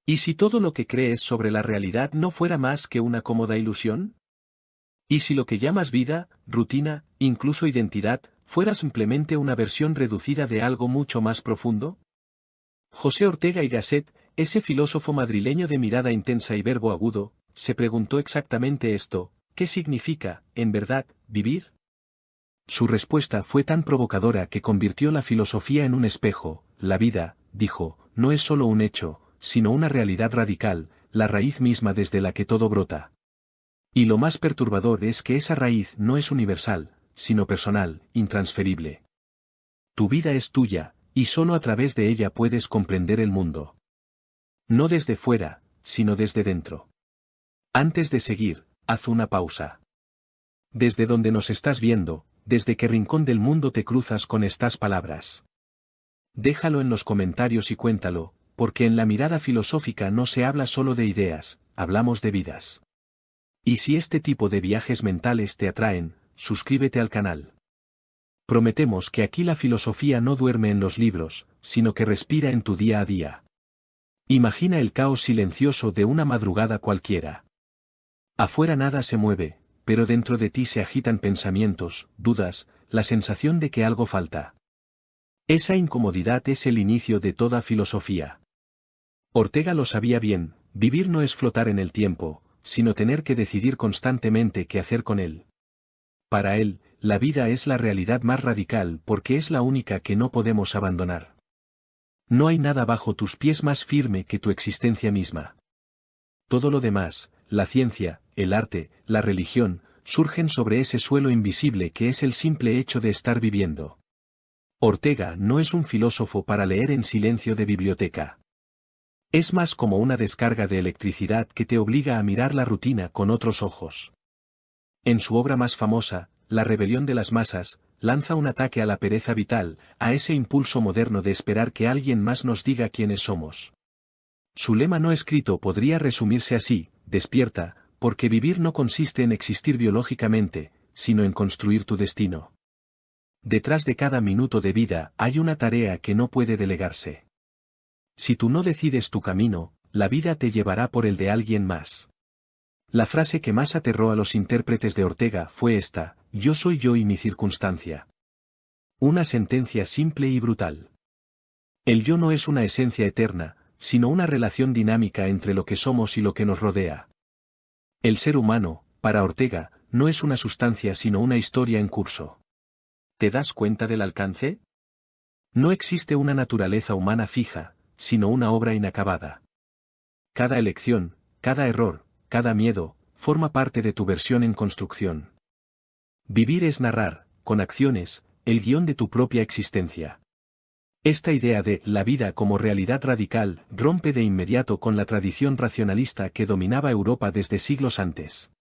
¿Y si todo lo que crees sobre la realidad no fuera más que una cómoda ilusión? ¿Y si lo que llamas vida, rutina, incluso identidad, fuera simplemente una versión reducida de algo mucho más profundo? José Ortega y Gasset, ese filósofo madrileño de mirada intensa y verbo agudo, se preguntó exactamente esto: ¿qué significa, en verdad, vivir? Su respuesta fue tan provocadora que convirtió la filosofía en un espejo. La vida, dijo, no es solo un hecho, sino una realidad radical, la raíz misma desde la que todo brota. Y lo más perturbador es que esa raíz no es universal, sino personal, intransferible. Tu vida es tuya, y solo a través de ella puedes comprender el mundo. No desde fuera, sino desde dentro. Antes de seguir, haz una pausa. Desde donde nos estás viendo, ¿desde qué rincón del mundo te cruzas con estas palabras? Déjalo en los comentarios y cuéntalo, porque en la mirada filosófica no se habla solo de ideas, hablamos de vidas. Y si este tipo de viajes mentales te atraen, suscríbete al canal. Prometemos que aquí la filosofía no duerme en los libros, sino que respira en tu día a día. Imagina el caos silencioso de una madrugada cualquiera. Afuera nada se mueve, pero dentro de ti se agitan pensamientos, dudas, la sensación de que algo falta. Esa incomodidad es el inicio de toda filosofía. Ortega lo sabía bien: vivir no es flotar en el tiempo, sino tener que decidir constantemente qué hacer con él. Para él, la vida es la realidad más radical porque es la única que no podemos abandonar. No hay nada bajo tus pies más firme que tu existencia misma. Todo lo demás, la ciencia, el arte, la religión, surgen sobre ese suelo invisible que es el simple hecho de estar viviendo. Ortega no es un filósofo para leer en silencio de biblioteca. Es más como una descarga de electricidad que te obliga a mirar la rutina con otros ojos. En su obra más famosa, La rebelión de las masas, lanza un ataque a la pereza vital, a ese impulso moderno de esperar que alguien más nos diga quiénes somos. Su lema no escrito podría resumirse así: despierta, porque vivir no consiste en existir biológicamente, sino en construir tu destino. Detrás de cada minuto de vida hay una tarea que no puede delegarse. Si tú no decides tu camino, la vida te llevará por el de alguien más. La frase que más aterró a los intérpretes de Ortega fue esta: yo soy yo y mi circunstancia. Una sentencia simple y brutal. El yo no es una esencia eterna, sino una relación dinámica entre lo que somos y lo que nos rodea. El ser humano, para Ortega, no es una sustancia sino una historia en curso. ¿Te das cuenta del alcance? No existe una naturaleza humana fija, sino una obra inacabada. Cada elección, cada error, cada miedo, forma parte de tu versión en construcción. Vivir es narrar, con acciones, el guión de tu propia existencia. Esta idea de la vida como realidad radical rompe de inmediato con la tradición racionalista que dominaba Europa desde siglos antes.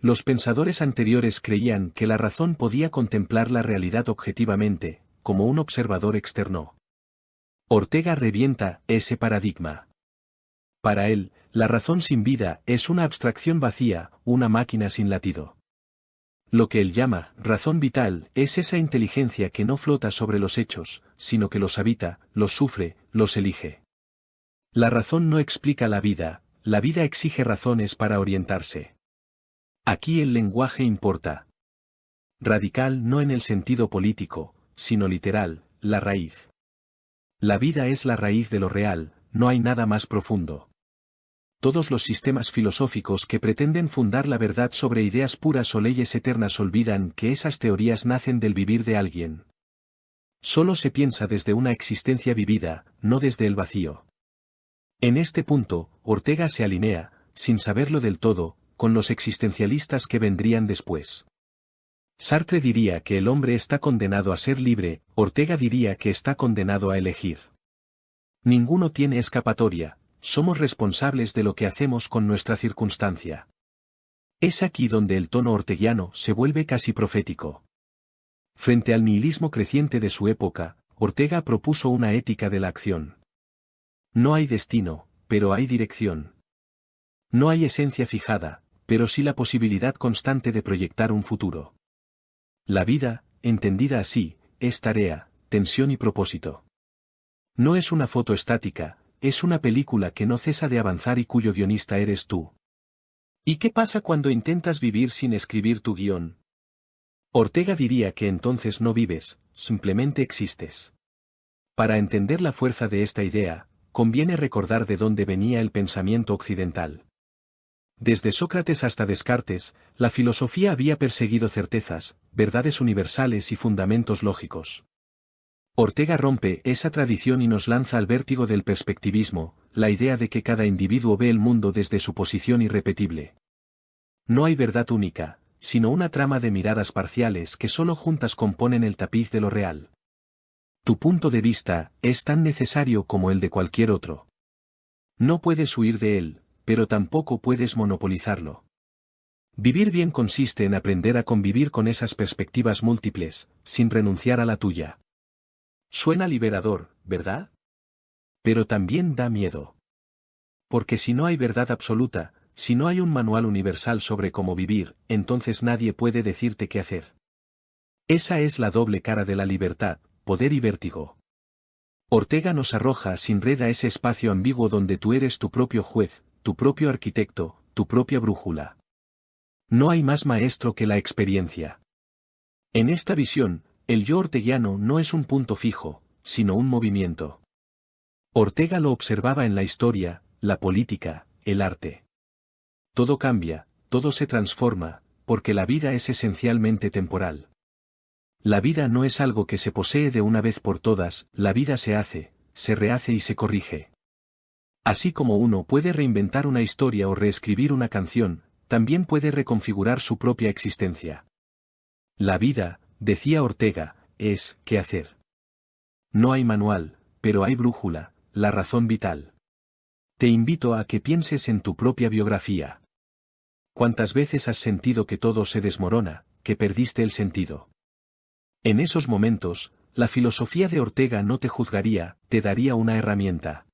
Los pensadores anteriores creían que la razón podía contemplar la realidad objetivamente, como un observador externo. Ortega revienta ese paradigma. Para él, la razón sin vida es una abstracción vacía, una máquina sin latido. Lo que él llama razón vital es esa inteligencia que no flota sobre los hechos, sino que los habita, los sufre, los elige. La razón no explica la vida exige razones para orientarse. Aquí el lenguaje importa. Radical no en el sentido político, sino literal, la raíz. La vida es la raíz de lo real, no hay nada más profundo. Todos los sistemas filosóficos que pretenden fundar la verdad sobre ideas puras o leyes eternas olvidan que esas teorías nacen del vivir de alguien. Solo se piensa desde una existencia vivida, no desde el vacío. En este punto, Ortega se alinea, sin saberlo del todo, con los existencialistas que vendrían después. Sartre diría que el hombre está condenado a ser libre, Ortega diría que está condenado a elegir. Ninguno tiene escapatoria. Somos responsables de lo que hacemos con nuestra circunstancia. Es aquí donde el tono orteguiano se vuelve casi profético. Frente al nihilismo creciente de su época, Ortega propuso una ética de la acción. No hay destino, pero hay dirección. No hay esencia fijada, pero sí la posibilidad constante de proyectar un futuro. La vida, entendida así, es tarea, tensión y propósito. No es una foto estática, es una película que no cesa de avanzar y cuyo guionista eres tú. ¿Y qué pasa cuando intentas vivir sin escribir tu guión? Ortega diría que entonces no vives, simplemente existes. Para entender la fuerza de esta idea, conviene recordar de dónde venía el pensamiento occidental. Desde Sócrates hasta Descartes, la filosofía había perseguido certezas, verdades universales y fundamentos lógicos. Ortega rompe esa tradición y nos lanza al vértigo del perspectivismo, la idea de que cada individuo ve el mundo desde su posición irrepetible. No hay verdad única, sino una trama de miradas parciales que solo juntas componen el tapiz de lo real. Tu punto de vista es tan necesario como el de cualquier otro. No puedes huir de él, pero tampoco puedes monopolizarlo. Vivir bien consiste en aprender a convivir con esas perspectivas múltiples, sin renunciar a la tuya. Suena liberador, ¿verdad? Pero también da miedo. Porque si no hay verdad absoluta, si no hay un manual universal sobre cómo vivir, entonces nadie puede decirte qué hacer. Esa es la doble cara de la libertad, poder y vértigo. Ortega nos arroja sin red a ese espacio ambiguo donde tú eres tu propio juez, tu propio arquitecto, tu propia brújula. No hay más maestro que la experiencia. En esta visión, el yo orteguiano no es un punto fijo, sino un movimiento. Ortega lo observaba en la historia, la política, el arte. Todo cambia, todo se transforma, porque la vida es esencialmente temporal. La vida no es algo que se posee de una vez por todas, la vida se hace, se rehace y se corrige. Así como uno puede reinventar una historia o reescribir una canción, también puede reconfigurar su propia existencia. La vida, decía Ortega, es ¿qué hacer? No hay manual, pero hay brújula, la razón vital. Te invito a que pienses en tu propia biografía. ¿Cuántas veces has sentido que todo se desmorona, que perdiste el sentido? En esos momentos, la filosofía de Ortega no te juzgaría, te daría una herramienta.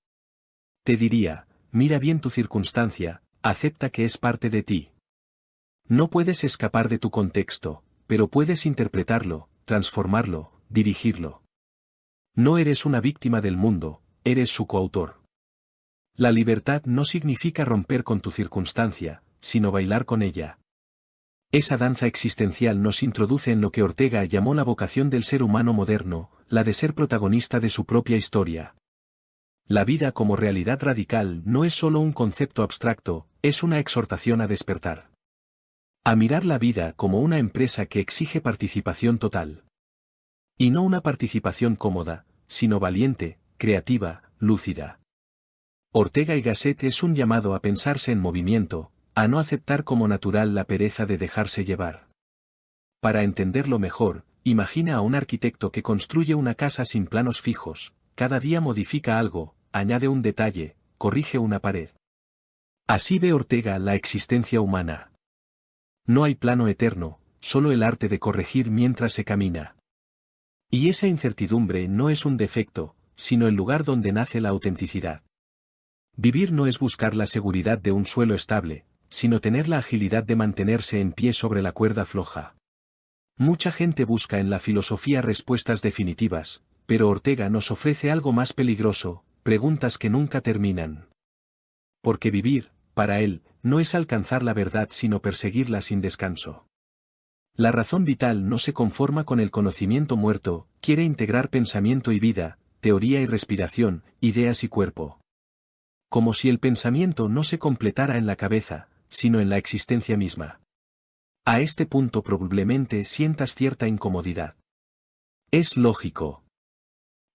Te diría, mira bien tu circunstancia, acepta que es parte de ti. No puedes escapar de tu contexto, pero puedes interpretarlo, transformarlo, dirigirlo. No eres una víctima del mundo, eres su coautor. La libertad no significa romper con tu circunstancia, sino bailar con ella. Esa danza existencial nos introduce en lo que Ortega llamó la vocación del ser humano moderno, la de ser protagonista de su propia historia. La vida como realidad radical no es solo un concepto abstracto, es una exhortación a despertar. A mirar la vida como una empresa que exige participación total. Y no una participación cómoda, sino valiente, creativa, lúcida. Ortega y Gasset es un llamado a pensarse en movimiento, a no aceptar como natural la pereza de dejarse llevar. Para entenderlo mejor, imagina a un arquitecto que construye una casa sin planos fijos, cada día modifica algo, añade un detalle, corrige una pared. Así ve Ortega la existencia humana. No hay plano eterno, solo el arte de corregir mientras se camina. Y esa incertidumbre no es un defecto, sino el lugar donde nace la autenticidad. Vivir no es buscar la seguridad de un suelo estable, sino tener la agilidad de mantenerse en pie sobre la cuerda floja. Mucha gente busca en la filosofía respuestas definitivas, pero Ortega nos ofrece algo más peligroso, preguntas que nunca terminan. Porque vivir, para él, no es alcanzar la verdad sino perseguirla sin descanso. La razón vital no se conforma con el conocimiento muerto, quiere integrar pensamiento y vida, teoría y respiración, ideas y cuerpo. Como si el pensamiento no se completara en la cabeza, sino en la existencia misma. A este punto probablemente sientas cierta incomodidad. Es lógico.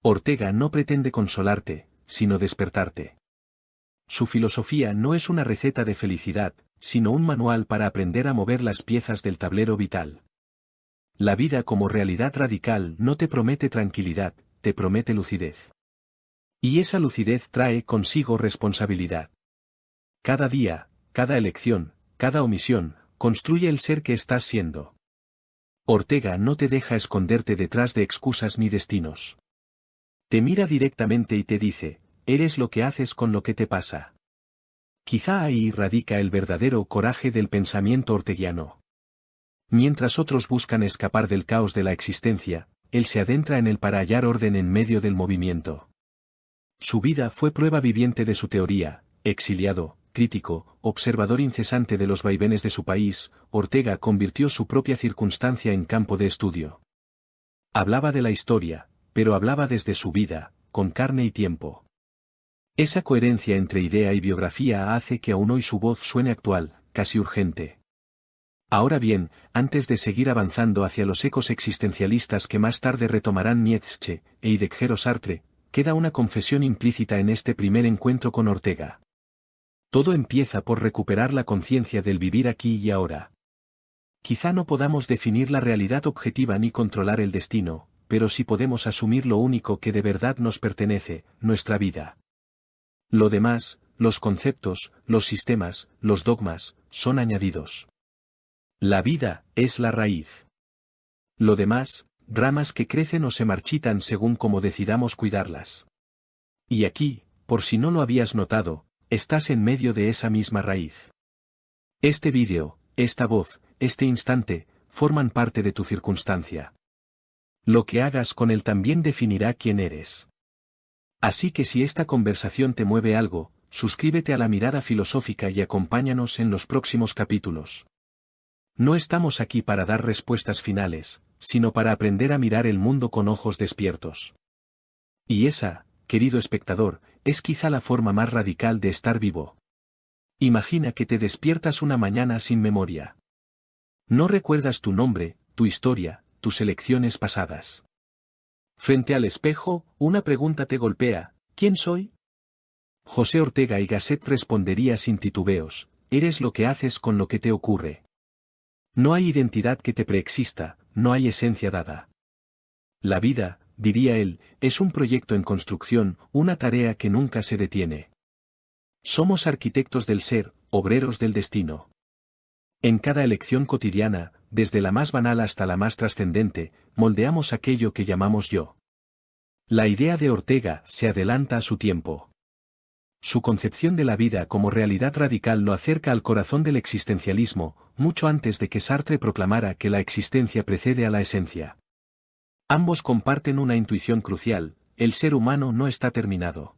Ortega no pretende consolarte, sino despertarte. Su filosofía no es una receta de felicidad, sino un manual para aprender a mover las piezas del tablero vital. La vida como realidad radical no te promete tranquilidad, te promete lucidez. Y esa lucidez trae consigo responsabilidad. Cada día, cada elección, cada omisión, construye el ser que estás siendo. Ortega no te deja esconderte detrás de excusas ni destinos. Te mira directamente y te dice, eres lo que haces con lo que te pasa. Quizá ahí radica el verdadero coraje del pensamiento orteguiano. Mientras otros buscan escapar del caos de la existencia, él se adentra en él para hallar orden en medio del movimiento. Su vida fue prueba viviente de su teoría. Exiliado, crítico, observador incesante de los vaivenes de su país, Ortega convirtió su propia circunstancia en campo de estudio. Hablaba de la historia, pero hablaba desde su vida, con carne y tiempo. Esa coherencia entre idea y biografía hace que aún hoy su voz suene actual, casi urgente. Ahora bien, antes de seguir avanzando hacia los ecos existencialistas que más tarde retomarán Nietzsche e Heidegger o Sartre, queda una confesión implícita en este primer encuentro con Ortega. Todo empieza por recuperar la conciencia del vivir aquí y ahora. Quizá no podamos definir la realidad objetiva ni controlar el destino, pero sí podemos asumir lo único que de verdad nos pertenece, nuestra vida. Lo demás, los conceptos, los sistemas, los dogmas, son añadidos. La vida es la raíz. Lo demás, ramas que crecen o se marchitan según como decidamos cuidarlas. Y aquí, por si no lo habías notado, estás en medio de esa misma raíz. Este vídeo, esta voz, este instante, forman parte de tu circunstancia. Lo que hagas con él también definirá quién eres. Así que si esta conversación te mueve algo, suscríbete a La Mirada Filosófica y acompáñanos en los próximos capítulos. No estamos aquí para dar respuestas finales, sino para aprender a mirar el mundo con ojos despiertos. Y esa, querido espectador, es quizá la forma más radical de estar vivo. Imagina que te despiertas una mañana sin memoria. No recuerdas tu nombre, tu historia, tus elecciones pasadas. Frente al espejo, una pregunta te golpea: ¿quién soy? José Ortega y Gasset respondería sin titubeos: eres lo que haces con lo que te ocurre. No hay identidad que te preexista, no hay esencia dada. La vida, diría él, es un proyecto en construcción, una tarea que nunca se detiene. Somos arquitectos del ser, obreros del destino. En cada elección cotidiana, desde la más banal hasta la más trascendente, moldeamos aquello que llamamos yo. La idea de Ortega se adelanta a su tiempo. Su concepción de la vida como realidad radical lo acerca al corazón del existencialismo, mucho antes de que Sartre proclamara que la existencia precede a la esencia. Ambos comparten una intuición crucial: el ser humano no está terminado.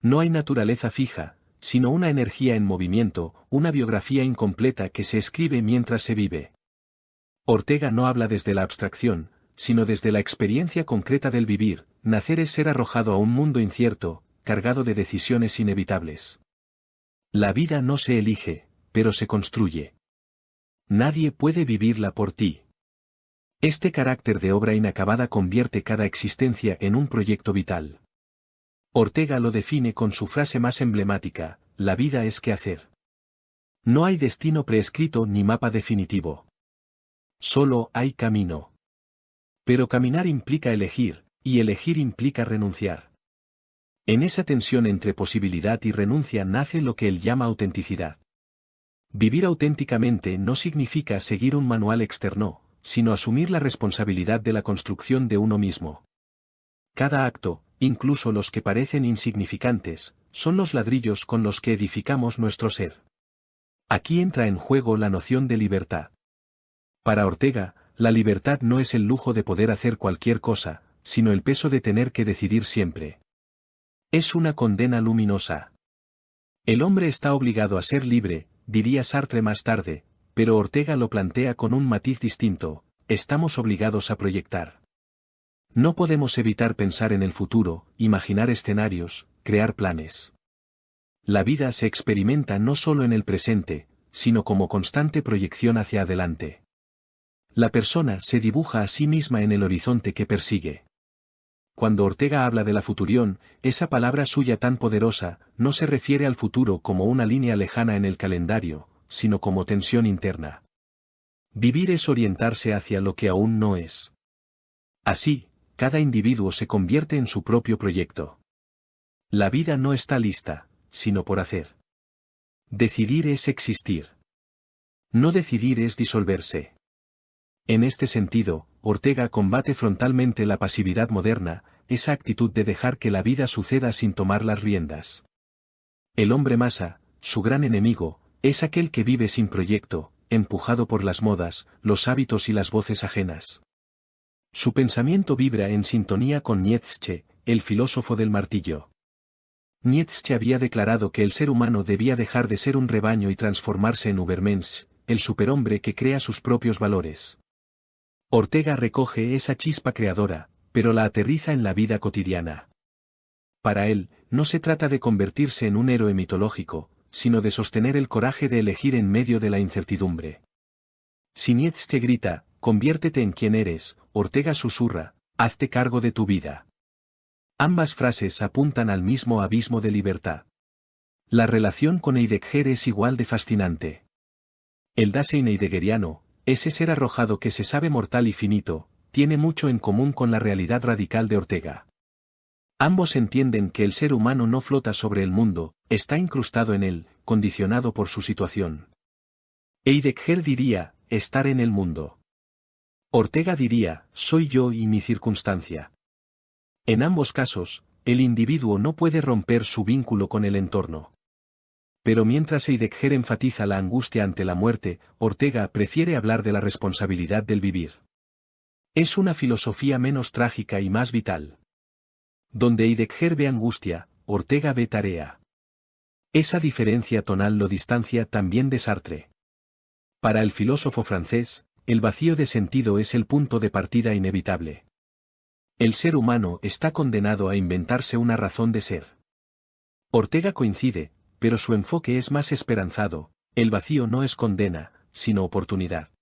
No hay naturaleza fija, sino una energía en movimiento, una biografía incompleta que se escribe mientras se vive. Ortega no habla desde la abstracción, sino desde la experiencia concreta del vivir. Nacer es ser arrojado a un mundo incierto, cargado de decisiones inevitables. La vida no se elige, pero se construye. Nadie puede vivirla por ti. Este carácter de obra inacabada convierte cada existencia en un proyecto vital. Ortega lo define con su frase más emblemática: la vida es quehacer. No hay destino prescrito ni mapa definitivo. Solo hay camino. Pero caminar implica elegir, y elegir implica renunciar. En esa tensión entre posibilidad y renuncia nace lo que él llama autenticidad. Vivir auténticamente no significa seguir un manual externo, sino asumir la responsabilidad de la construcción de uno mismo. Cada acto, incluso los que parecen insignificantes, son los ladrillos con los que edificamos nuestro ser. Aquí entra en juego la noción de libertad. Para Ortega, la libertad no es el lujo de poder hacer cualquier cosa, sino el peso de tener que decidir siempre. Es una condena luminosa. El hombre está obligado a ser libre, diría Sartre más tarde, pero Ortega lo plantea con un matiz distinto: estamos obligados a proyectar. No podemos evitar pensar en el futuro, imaginar escenarios, crear planes. La vida se experimenta no solo en el presente, sino como constante proyección hacia adelante. La persona se dibuja a sí misma en el horizonte que persigue. Cuando Ortega habla de la futurión, esa palabra suya tan poderosa, no se refiere al futuro como una línea lejana en el calendario, sino como tensión interna. Vivir es orientarse hacia lo que aún no es. Así, cada individuo se convierte en su propio proyecto. La vida no está lista, sino por hacer. Decidir es existir. No decidir es disolverse. En este sentido, Ortega combate frontalmente la pasividad moderna, esa actitud de dejar que la vida suceda sin tomar las riendas. El hombre masa, su gran enemigo, es aquel que vive sin proyecto, empujado por las modas, los hábitos y las voces ajenas. Su pensamiento vibra en sintonía con Nietzsche, el filósofo del martillo. Nietzsche había declarado que el ser humano debía dejar de ser un rebaño y transformarse en Übermensch, el superhombre que crea sus propios valores. Ortega recoge esa chispa creadora, pero la aterriza en la vida cotidiana. Para él, no se trata de convertirse en un héroe mitológico, sino de sostener el coraje de elegir en medio de la incertidumbre. Si Nietzsche grita, conviértete en quien eres, Ortega susurra, hazte cargo de tu vida. Ambas frases apuntan al mismo abismo de libertad. La relación con Heidegger es igual de fascinante. El Dasein heideggeriano, ese ser arrojado que se sabe mortal y finito, tiene mucho en común con la realidad radical de Ortega. Ambos entienden que el ser humano no flota sobre el mundo, está incrustado en él, condicionado por su situación. Heidegger diría, estar en el mundo. Ortega diría, soy yo y mi circunstancia. En ambos casos, el individuo no puede romper su vínculo con el entorno. Pero mientras Heidegger enfatiza la angustia ante la muerte, Ortega prefiere hablar de la responsabilidad del vivir. Es una filosofía menos trágica y más vital. Donde Heidegger ve angustia, Ortega ve tarea. Esa diferencia tonal lo distancia también de Sartre. Para el filósofo francés, el vacío de sentido es el punto de partida inevitable. El ser humano está condenado a inventarse una razón de ser. Ortega coincide, pero su enfoque es más esperanzado, el vacío no es condena, sino oportunidad.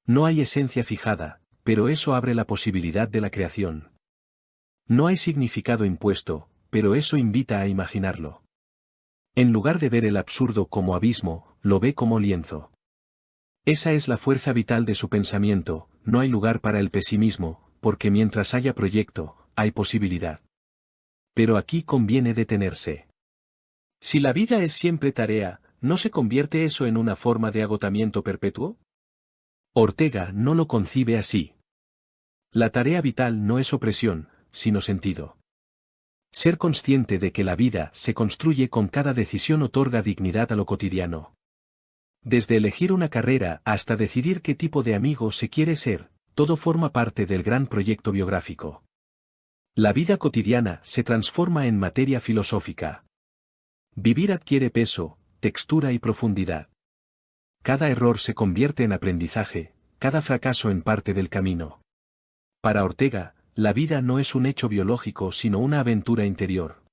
No hay esencia fijada, pero eso abre la posibilidad de la creación. No hay significado impuesto, pero eso invita a imaginarlo. En lugar de ver el absurdo como abismo, lo ve como lienzo. Esa es la fuerza vital de su pensamiento, no hay lugar para el pesimismo, porque mientras haya proyecto, hay posibilidad. Pero aquí conviene detenerse. Si la vida es siempre tarea, ¿no se convierte eso en una forma de agotamiento perpetuo? Ortega no lo concibe así. La tarea vital no es opresión, sino sentido. Ser consciente de que la vida se construye con cada decisión otorga dignidad a lo cotidiano. Desde elegir una carrera hasta decidir qué tipo de amigo se quiere ser, todo forma parte del gran proyecto biográfico. La vida cotidiana se transforma en materia filosófica. Vivir adquiere peso, textura y profundidad. Cada error se convierte en aprendizaje, cada fracaso en parte del camino. Para Ortega, la vida no es un hecho biológico sino una aventura interior.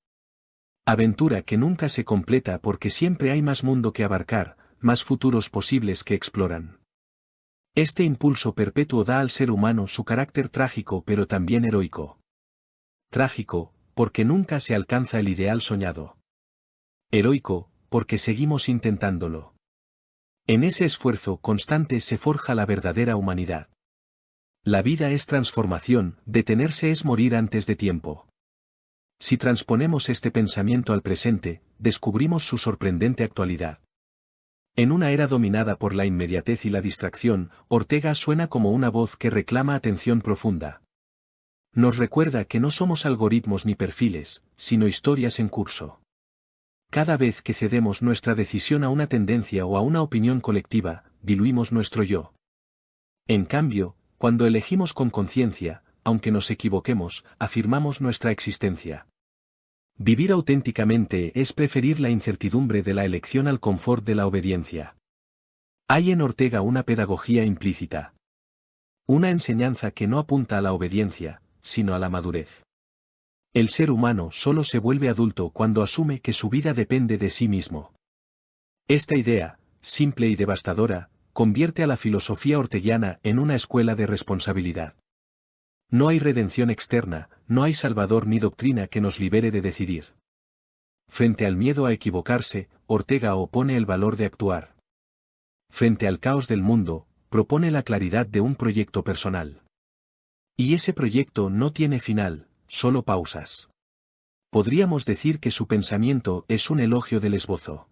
Aventura que nunca se completa porque siempre hay más mundo que abarcar, más futuros posibles que exploran. Este impulso perpetuo da al ser humano su carácter trágico pero también heroico. Trágico, porque nunca se alcanza el ideal soñado. Heroico, porque seguimos intentándolo. En ese esfuerzo constante se forja la verdadera humanidad. La vida es transformación, detenerse es morir antes de tiempo. Si transponemos este pensamiento al presente, descubrimos su sorprendente actualidad. En una era dominada por la inmediatez y la distracción, Ortega suena como una voz que reclama atención profunda. Nos recuerda que no somos algoritmos ni perfiles, sino historias en curso. Cada vez que cedemos nuestra decisión a una tendencia o a una opinión colectiva, diluimos nuestro yo. En cambio, cuando elegimos con conciencia, aunque nos equivoquemos, afirmamos nuestra existencia. Vivir auténticamente es preferir la incertidumbre de la elección al confort de la obediencia. Hay en Ortega una pedagogía implícita. Una enseñanza que no apunta a la obediencia, sino a la madurez. El ser humano solo se vuelve adulto cuando asume que su vida depende de sí mismo. Esta idea, simple y devastadora, convierte a la filosofía orteguiana en una escuela de responsabilidad. No hay redención externa, no hay salvador ni doctrina que nos libere de decidir. Frente al miedo a equivocarse, Ortega opone el valor de actuar. Frente al caos del mundo, propone la claridad de un proyecto personal. Y ese proyecto no tiene final, solo pausas. Podríamos decir que su pensamiento es un elogio del esbozo.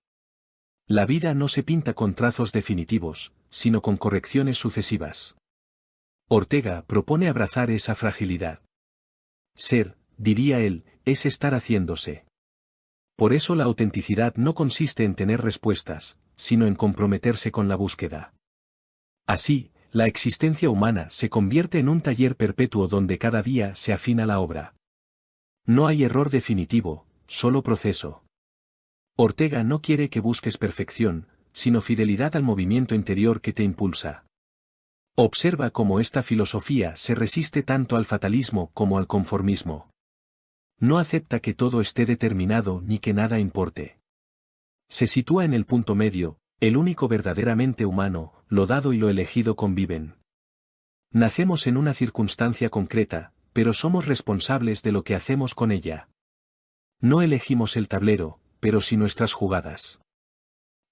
La vida no se pinta con trazos definitivos, sino con correcciones sucesivas. Ortega propone abrazar esa fragilidad. Ser, diría él, es estar haciéndose. Por eso la autenticidad no consiste en tener respuestas, sino en comprometerse con la búsqueda. Así, la existencia humana se convierte en un taller perpetuo donde cada día se afina la obra. No hay error definitivo, solo proceso. Ortega no quiere que busques perfección, sino fidelidad al movimiento interior que te impulsa. Observa cómo esta filosofía se resiste tanto al fatalismo como al conformismo. No acepta que todo esté determinado ni que nada importe. Se sitúa en el punto medio, el único verdaderamente humano, lo dado y lo elegido conviven. Nacemos en una circunstancia concreta, pero somos responsables de lo que hacemos con ella. No elegimos el tablero, pero sí nuestras jugadas.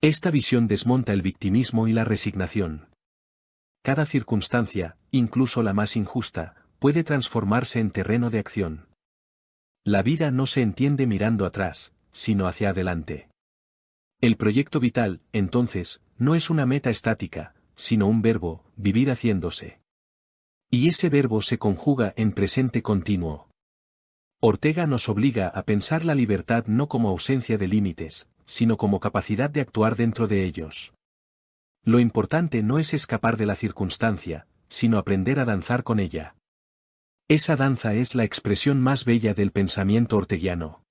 Esta visión desmonta el victimismo y la resignación. Cada circunstancia, incluso la más injusta, puede transformarse en terreno de acción. La vida no se entiende mirando atrás, sino hacia adelante. El proyecto vital, entonces, no es una meta estática, sino un verbo, vivir haciéndose. Y ese verbo se conjuga en presente continuo. Ortega nos obliga a pensar la libertad no como ausencia de límites, sino como capacidad de actuar dentro de ellos. Lo importante no es escapar de la circunstancia, sino aprender a danzar con ella. Esa danza es la expresión más bella del pensamiento orteguiano.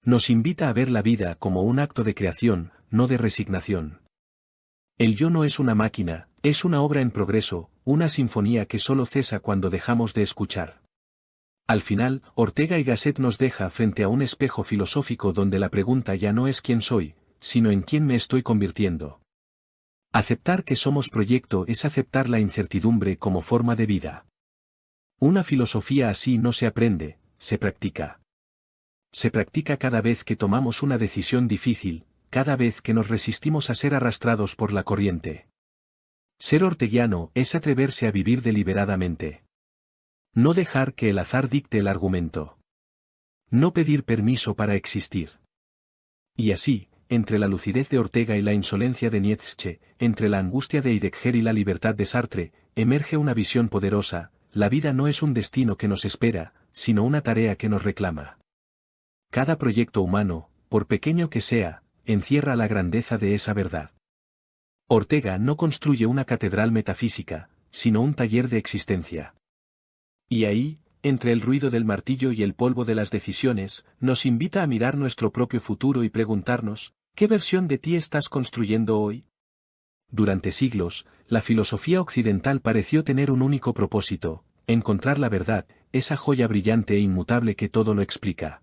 Nos invita a ver la vida como un acto de creación, no de resignación. El yo no es una máquina, es una obra en progreso, una sinfonía que solo cesa cuando dejamos de escuchar. Al final, Ortega y Gasset nos deja frente a un espejo filosófico donde la pregunta ya no es quién soy, sino en quién me estoy convirtiendo. Aceptar que somos proyecto es aceptar la incertidumbre como forma de vida. Una filosofía así no se aprende, se practica. Se practica cada vez que tomamos una decisión difícil, cada vez que nos resistimos a ser arrastrados por la corriente. Ser orteguiano es atreverse a vivir deliberadamente. No dejar que el azar dicte el argumento. No pedir permiso para existir. Y así, entre la lucidez de Ortega y la insolencia de Nietzsche, entre la angustia de Heidegger y la libertad de Sartre, emerge una visión poderosa: la vida no es un destino que nos espera, sino una tarea que nos reclama. Cada proyecto humano, por pequeño que sea, encierra la grandeza de esa verdad. Ortega no construye una catedral metafísica, sino un taller de existencia. Y ahí, entre el ruido del martillo y el polvo de las decisiones, nos invita a mirar nuestro propio futuro y preguntarnos: ¿qué versión de ti estás construyendo hoy? Durante siglos, la filosofía occidental pareció tener un único propósito: encontrar la verdad, esa joya brillante e inmutable que todo lo explica.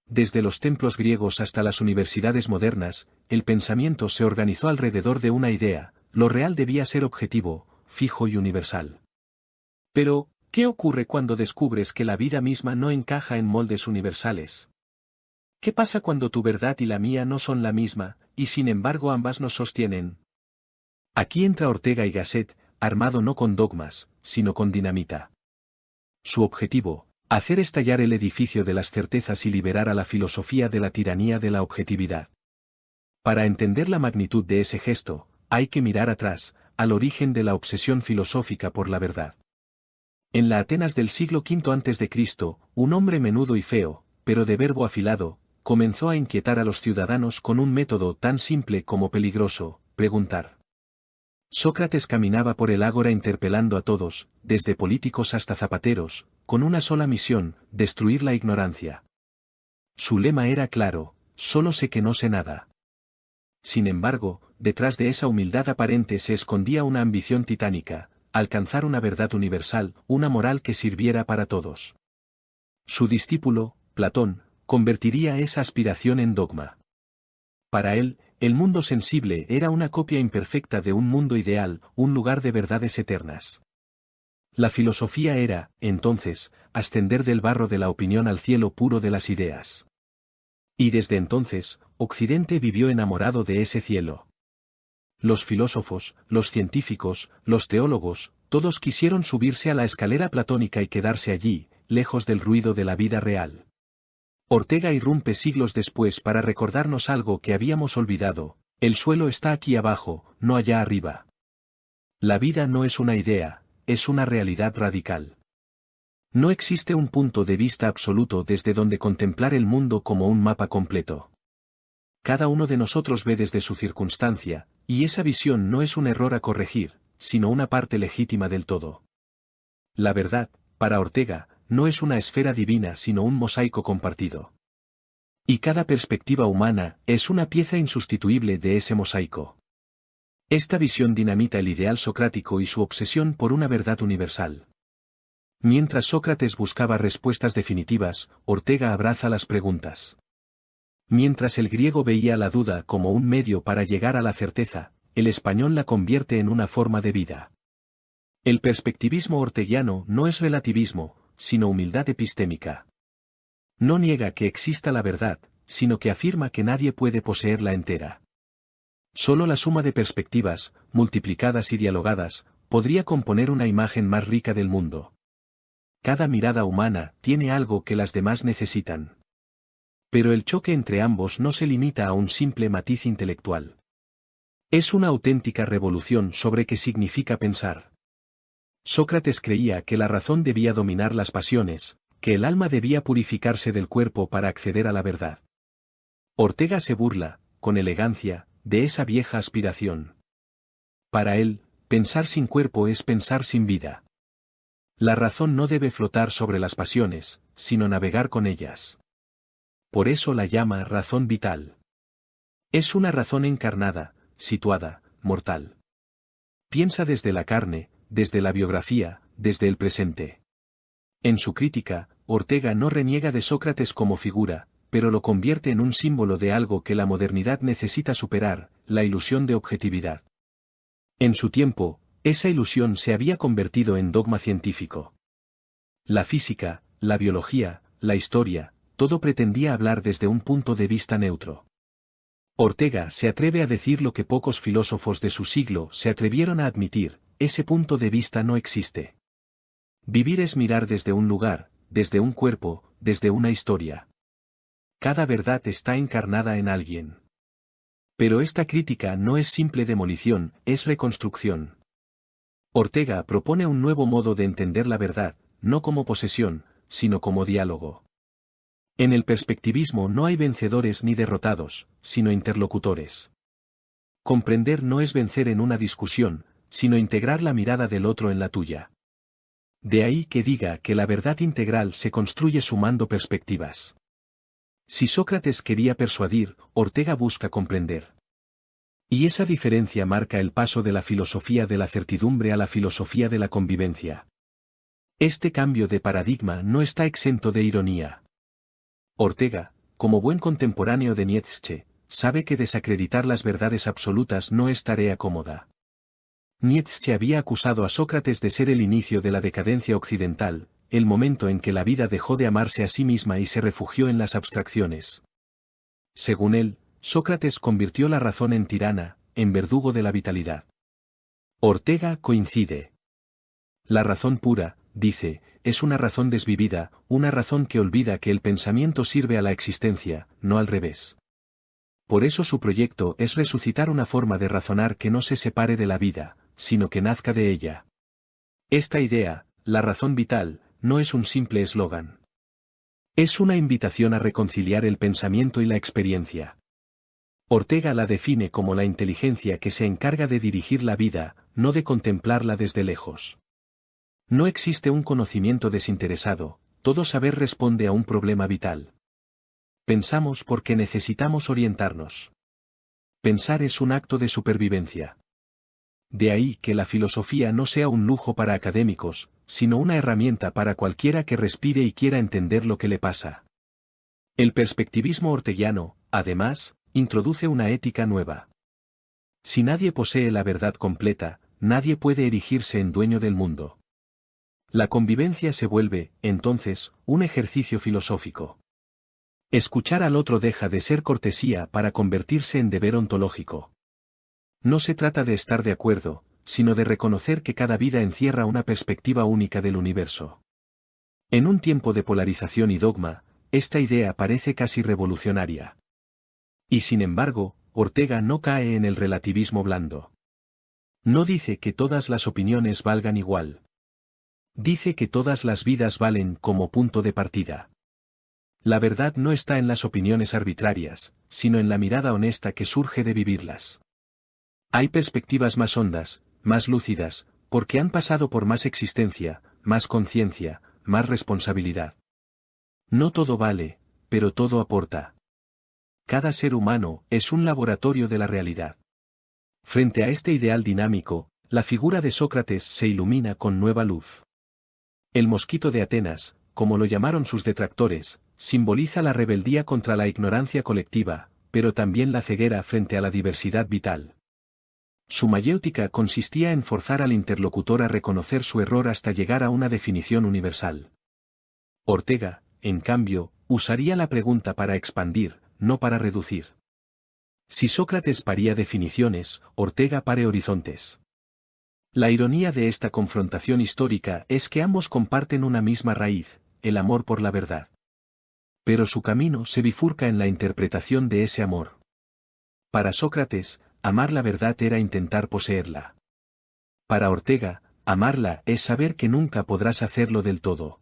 Desde los templos griegos hasta las universidades modernas, el pensamiento se organizó alrededor de una idea: lo real debía ser objetivo, fijo y universal. Pero, ¿qué ocurre cuando descubres que la vida misma no encaja en moldes universales? ¿Qué pasa cuando tu verdad y la mía no son la misma, y sin embargo ambas nos sostienen? Aquí entra Ortega y Gasset, armado no con dogmas, sino con dinamita. Su objetivo: hacer estallar el edificio de las certezas y liberar a la filosofía de la tiranía de la objetividad. Para entender la magnitud de ese gesto, hay que mirar atrás, al origen de la obsesión filosófica por la verdad. En la Atenas del siglo V a.C., un hombre menudo y feo, pero de verbo afilado, comenzó a inquietar a los ciudadanos con un método tan simple como peligroso: preguntar. Sócrates caminaba por el ágora interpelando a todos, desde políticos hasta zapateros, con una sola misión: destruir la ignorancia. Su lema era claro: solo sé que no sé nada. Sin embargo, detrás de esa humildad aparente se escondía una ambición titánica: alcanzar una verdad universal, una moral que sirviera para todos. Su discípulo, Platón, convertiría esa aspiración en dogma. Para él, el mundo sensible era una copia imperfecta de un mundo ideal, un lugar de verdades eternas. La filosofía era, entonces, ascender del barro de la opinión al cielo puro de las ideas. Y desde entonces, Occidente vivió enamorado de ese cielo. Los filósofos, los científicos, los teólogos, todos quisieron subirse a la escalera platónica y quedarse allí, lejos del ruido de la vida real. Ortega irrumpe siglos después para recordarnos algo que habíamos olvidado: el suelo está aquí abajo, no allá arriba. La vida no es una idea, es una realidad radical. No existe un punto de vista absoluto desde donde contemplar el mundo como un mapa completo. Cada uno de nosotros ve desde su circunstancia, y esa visión no es un error a corregir, sino una parte legítima del todo. La verdad, para Ortega, no es una esfera divina sino un mosaico compartido. Y cada perspectiva humana es una pieza insustituible de ese mosaico. Esta visión dinamita el ideal socrático y su obsesión por una verdad universal. Mientras Sócrates buscaba respuestas definitivas, Ortega abraza las preguntas. Mientras el griego veía la duda como un medio para llegar a la certeza, el español la convierte en una forma de vida. El perspectivismo orteguiano no es relativismo, sino humildad epistémica. No niega que exista la verdad, sino que afirma que nadie puede poseerla entera. Solo la suma de perspectivas, multiplicadas y dialogadas, podría componer una imagen más rica del mundo. Cada mirada humana tiene algo que las demás necesitan. Pero el choque entre ambos no se limita a un simple matiz intelectual. Es una auténtica revolución sobre qué significa pensar. Sócrates creía que la razón debía dominar las pasiones, que el alma debía purificarse del cuerpo para acceder a la verdad. Ortega se burla, con elegancia, de esa vieja aspiración. Para él, pensar sin cuerpo es pensar sin vida. La razón no debe flotar sobre las pasiones, sino navegar con ellas. Por eso la llama razón vital. Es una razón encarnada, situada, mortal. Piensa desde la carne, desde la biografía, desde el presente. En su crítica, Ortega no reniega de Sócrates como figura, pero lo convierte en un símbolo de algo que la modernidad necesita superar, la ilusión de objetividad. En su tiempo, esa ilusión se había convertido en dogma científico. La física, la biología, la historia, todo pretendía hablar desde un punto de vista neutro. Ortega se atreve a decir lo que pocos filósofos de su siglo se atrevieron a admitir: ese punto de vista no existe. Vivir es mirar desde un lugar, desde un cuerpo, desde una historia. Cada verdad está encarnada en alguien. Pero esta crítica no es simple demolición, es reconstrucción. Ortega propone un nuevo modo de entender la verdad, no como posesión, sino como diálogo. En el perspectivismo no hay vencedores ni derrotados, sino interlocutores. Comprender no es vencer en una discusión, sino integrar la mirada del otro en la tuya. De ahí que diga que la verdad integral se construye sumando perspectivas. Si Sócrates quería persuadir, Ortega busca comprender. Y esa diferencia marca el paso de la filosofía de la certidumbre a la filosofía de la convivencia. Este cambio de paradigma no está exento de ironía. Ortega, como buen contemporáneo de Nietzsche, sabe que desacreditar las verdades absolutas no es tarea cómoda. Nietzsche había acusado a Sócrates de ser el inicio de la decadencia occidental, el momento en que la vida dejó de amarse a sí misma y se refugió en las abstracciones. Según él, Sócrates convirtió la razón en tirana, en verdugo de la vitalidad. Ortega coincide. La razón pura, dice, es una razón desvivida, una razón que olvida que el pensamiento sirve a la existencia, no al revés. Por eso su proyecto es resucitar una forma de razonar que no se separe de la vida, sino que nazca de ella. Esta idea, la razón vital, no es un simple eslogan. Es una invitación a reconciliar el pensamiento y la experiencia. Ortega la define como la inteligencia que se encarga de dirigir la vida, no de contemplarla desde lejos. No existe un conocimiento desinteresado, todo saber responde a un problema vital. Pensamos porque necesitamos orientarnos. Pensar es un acto de supervivencia. De ahí que la filosofía no sea un lujo para académicos, sino una herramienta para cualquiera que respire y quiera entender lo que le pasa. El perspectivismo orteguiano, además, introduce una ética nueva. Si nadie posee la verdad completa, nadie puede erigirse en dueño del mundo. La convivencia se vuelve, entonces, un ejercicio filosófico. Escuchar al otro deja de ser cortesía para convertirse en deber ontológico. No se trata de estar de acuerdo, sino de reconocer que cada vida encierra una perspectiva única del universo. En un tiempo de polarización y dogma, esta idea parece casi revolucionaria. Y sin embargo, Ortega no cae en el relativismo blando. No dice que todas las opiniones valgan igual. Dice que todas las vidas valen como punto de partida. La verdad no está en las opiniones arbitrarias, sino en la mirada honesta que surge de vivirlas. Hay perspectivas más hondas, más lúcidas, porque han pasado por más existencia, más conciencia, más responsabilidad. No todo vale, pero todo aporta. cada ser humano es un laboratorio de la realidad. Frente a este ideal dinámico, la figura de Sócrates se ilumina con nueva luz. El mosquito de Atenas, como lo llamaron sus detractores, simboliza la rebeldía contra la ignorancia colectiva, pero también la ceguera frente a la diversidad vital. Su mayéutica consistía en forzar al interlocutor a reconocer su error hasta llegar a una definición universal. Ortega, en cambio, usaría la pregunta para expandir, no para reducir. Si Sócrates paría definiciones, Ortega pare horizontes. La ironía de esta confrontación histórica es que ambos comparten una misma raíz, el amor por la verdad. Pero su camino se bifurca en la interpretación de ese amor. Para Sócrates, amar la verdad era intentar poseerla. Para Ortega, amarla es saber que nunca podrás hacerlo del todo.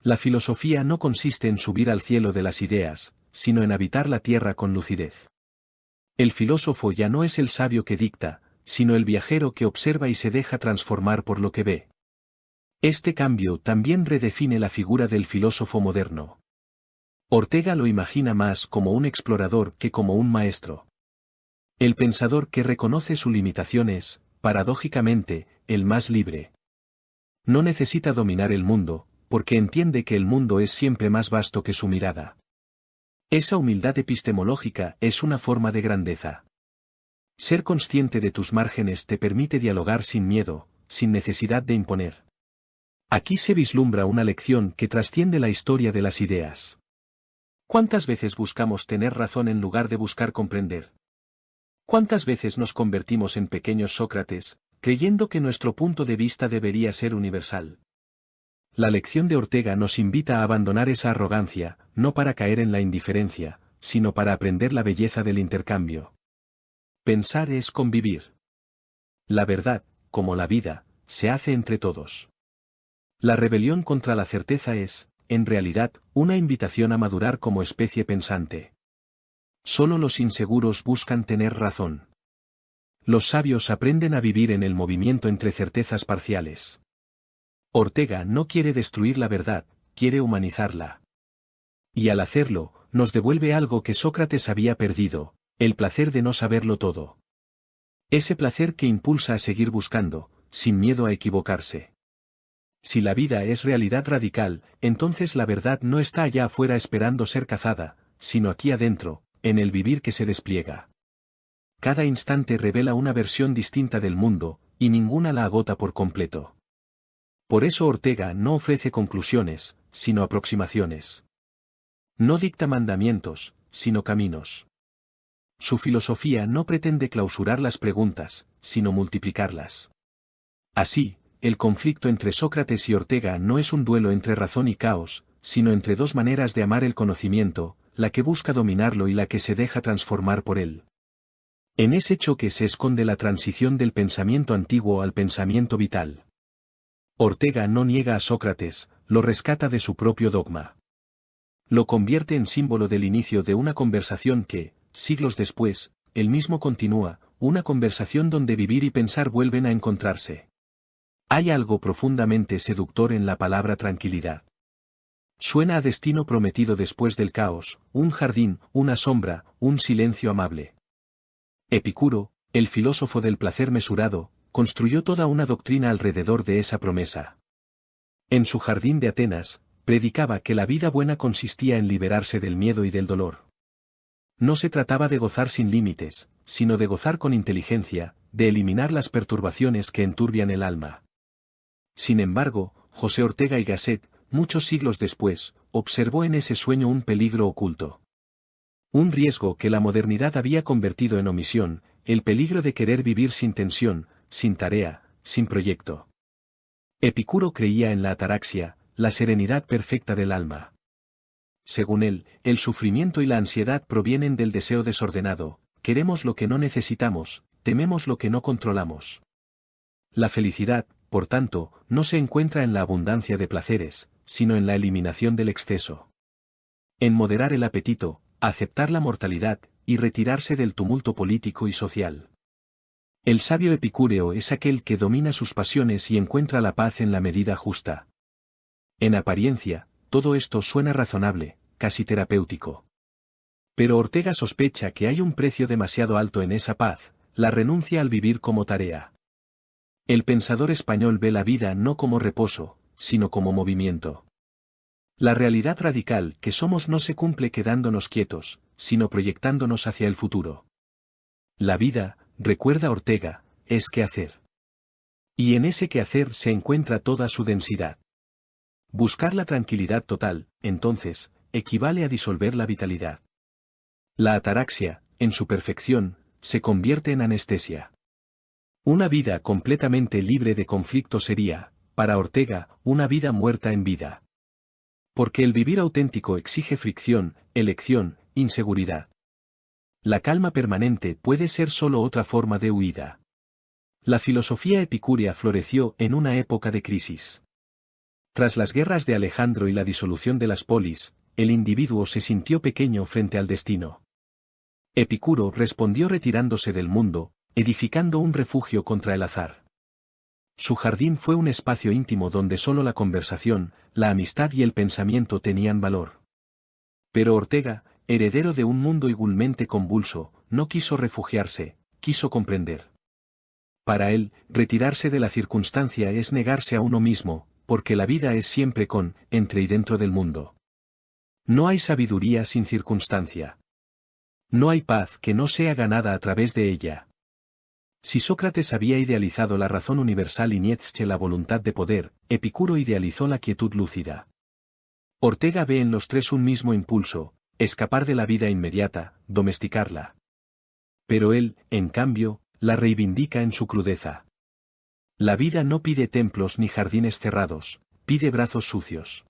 La filosofía no consiste en subir al cielo de las ideas, sino en habitar la tierra con lucidez. El filósofo ya no es el sabio que dicta, sino el viajero que observa y se deja transformar por lo que ve. Este cambio también redefine la figura del filósofo moderno. Ortega lo imagina más como un explorador que como un maestro. El pensador que reconoce su limitación es, paradójicamente, el más libre. No necesita dominar el mundo, porque entiende que el mundo es siempre más vasto que su mirada. Esa humildad epistemológica es una forma de grandeza. Ser consciente de tus márgenes te permite dialogar sin miedo, sin necesidad de imponer. Aquí se vislumbra una lección que trasciende la historia de las ideas. ¿Cuántas veces buscamos tener razón en lugar de buscar comprender? ¿Cuántas veces nos convertimos en pequeños Sócrates, creyendo que nuestro punto de vista debería ser universal? La lección de Ortega nos invita a abandonar esa arrogancia, no para caer en la indiferencia, sino para aprender la belleza del intercambio. Pensar es convivir. La verdad, como la vida, se hace entre todos. La rebelión contra la certeza es, en realidad, una invitación a madurar como especie pensante. Solo los inseguros buscan tener razón. Los sabios aprenden a vivir en el movimiento entre certezas parciales. Ortega no quiere destruir la verdad, quiere humanizarla. Y al hacerlo, nos devuelve algo que Sócrates había perdido, el placer de no saberlo todo. Ese placer que impulsa a seguir buscando, sin miedo a equivocarse. Si la vida es realidad radical, entonces la verdad no está allá afuera esperando ser cazada, sino aquí adentro, en el vivir que se despliega. Cada instante revela una versión distinta del mundo, y ninguna la agota por completo. Por eso Ortega no ofrece conclusiones, sino aproximaciones. No dicta mandamientos, sino caminos. Su filosofía no pretende clausurar las preguntas, sino multiplicarlas. Así, el conflicto entre Sócrates y Ortega no es un duelo entre razón y caos, sino entre dos maneras de amar el conocimiento, la que busca dominarlo y la que se deja transformar por él. En ese choque se esconde la transición del pensamiento antiguo al pensamiento vital. Ortega no niega a Sócrates, lo rescata de su propio dogma. Lo convierte en símbolo del inicio de una conversación que, siglos después, él mismo continúa, una conversación donde vivir y pensar vuelven a encontrarse. Hay algo profundamente seductor en la palabra tranquilidad. Suena a destino prometido después del caos, un jardín, una sombra, un silencio amable. Epicuro, el filósofo del placer mesurado, construyó toda una doctrina alrededor de esa promesa. En su jardín de Atenas, predicaba que la vida buena consistía en liberarse del miedo y del dolor. No se trataba de gozar sin límites, sino de gozar con inteligencia, de eliminar las perturbaciones que enturbian el alma. Sin embargo, José Ortega y Gasset, muchos siglos después, observó en ese sueño un peligro oculto. Un riesgo que la modernidad había convertido en omisión, el peligro de querer vivir sin tensión, sin tarea, sin proyecto. Epicuro creía en la ataraxia, la serenidad perfecta del alma. Según él, el sufrimiento y la ansiedad provienen del deseo desordenado, queremos lo que no necesitamos, tememos lo que no controlamos. La felicidad, por tanto, no se encuentra en la abundancia de placeres, sino en la eliminación del exceso. En moderar el apetito, aceptar la mortalidad, y retirarse del tumulto político y social. El sabio epicúreo es aquel que domina sus pasiones y encuentra la paz en la medida justa. En apariencia, todo esto suena razonable, casi terapéutico. Pero Ortega sospecha que hay un precio demasiado alto en esa paz, la renuncia al vivir como tarea. El pensador español ve la vida no como reposo, sino como movimiento. La realidad radical que somos no se cumple quedándonos quietos, sino proyectándonos hacia el futuro. La vida, recuerda Ortega, es quehacer. Y en ese quehacer se encuentra toda su densidad. Buscar la tranquilidad total, entonces, equivale a disolver la vitalidad. La ataraxia, en su perfección, se convierte en anestesia. Una vida completamente libre de conflicto sería, para Ortega, una vida muerta en vida. Porque el vivir auténtico exige fricción, elección, inseguridad. La calma permanente puede ser solo otra forma de huida. La filosofía epicúrea floreció en una época de crisis. Tras las guerras de Alejandro y la disolución de las polis, el individuo se sintió pequeño frente al destino. Epicuro respondió retirándose del mundo, edificando un refugio contra el azar. Su jardín fue un espacio íntimo donde solo la conversación, la amistad y el pensamiento tenían valor. Pero Ortega, heredero de un mundo igualmente convulso, no quiso refugiarse, quiso comprender. Para él, retirarse de la circunstancia es negarse a uno mismo, porque la vida es siempre con, entre y dentro del mundo. No hay sabiduría sin circunstancia. No hay paz que no sea ganada a través de ella. Si Sócrates había idealizado la razón universal y Nietzsche la voluntad de poder, Epicuro idealizó la quietud lúcida. Ortega ve en los tres un mismo impulso, escapar de la vida inmediata, domesticarla. Pero él, en cambio, la reivindica en su crudeza. La vida no pide templos ni jardines cerrados, pide brazos sucios.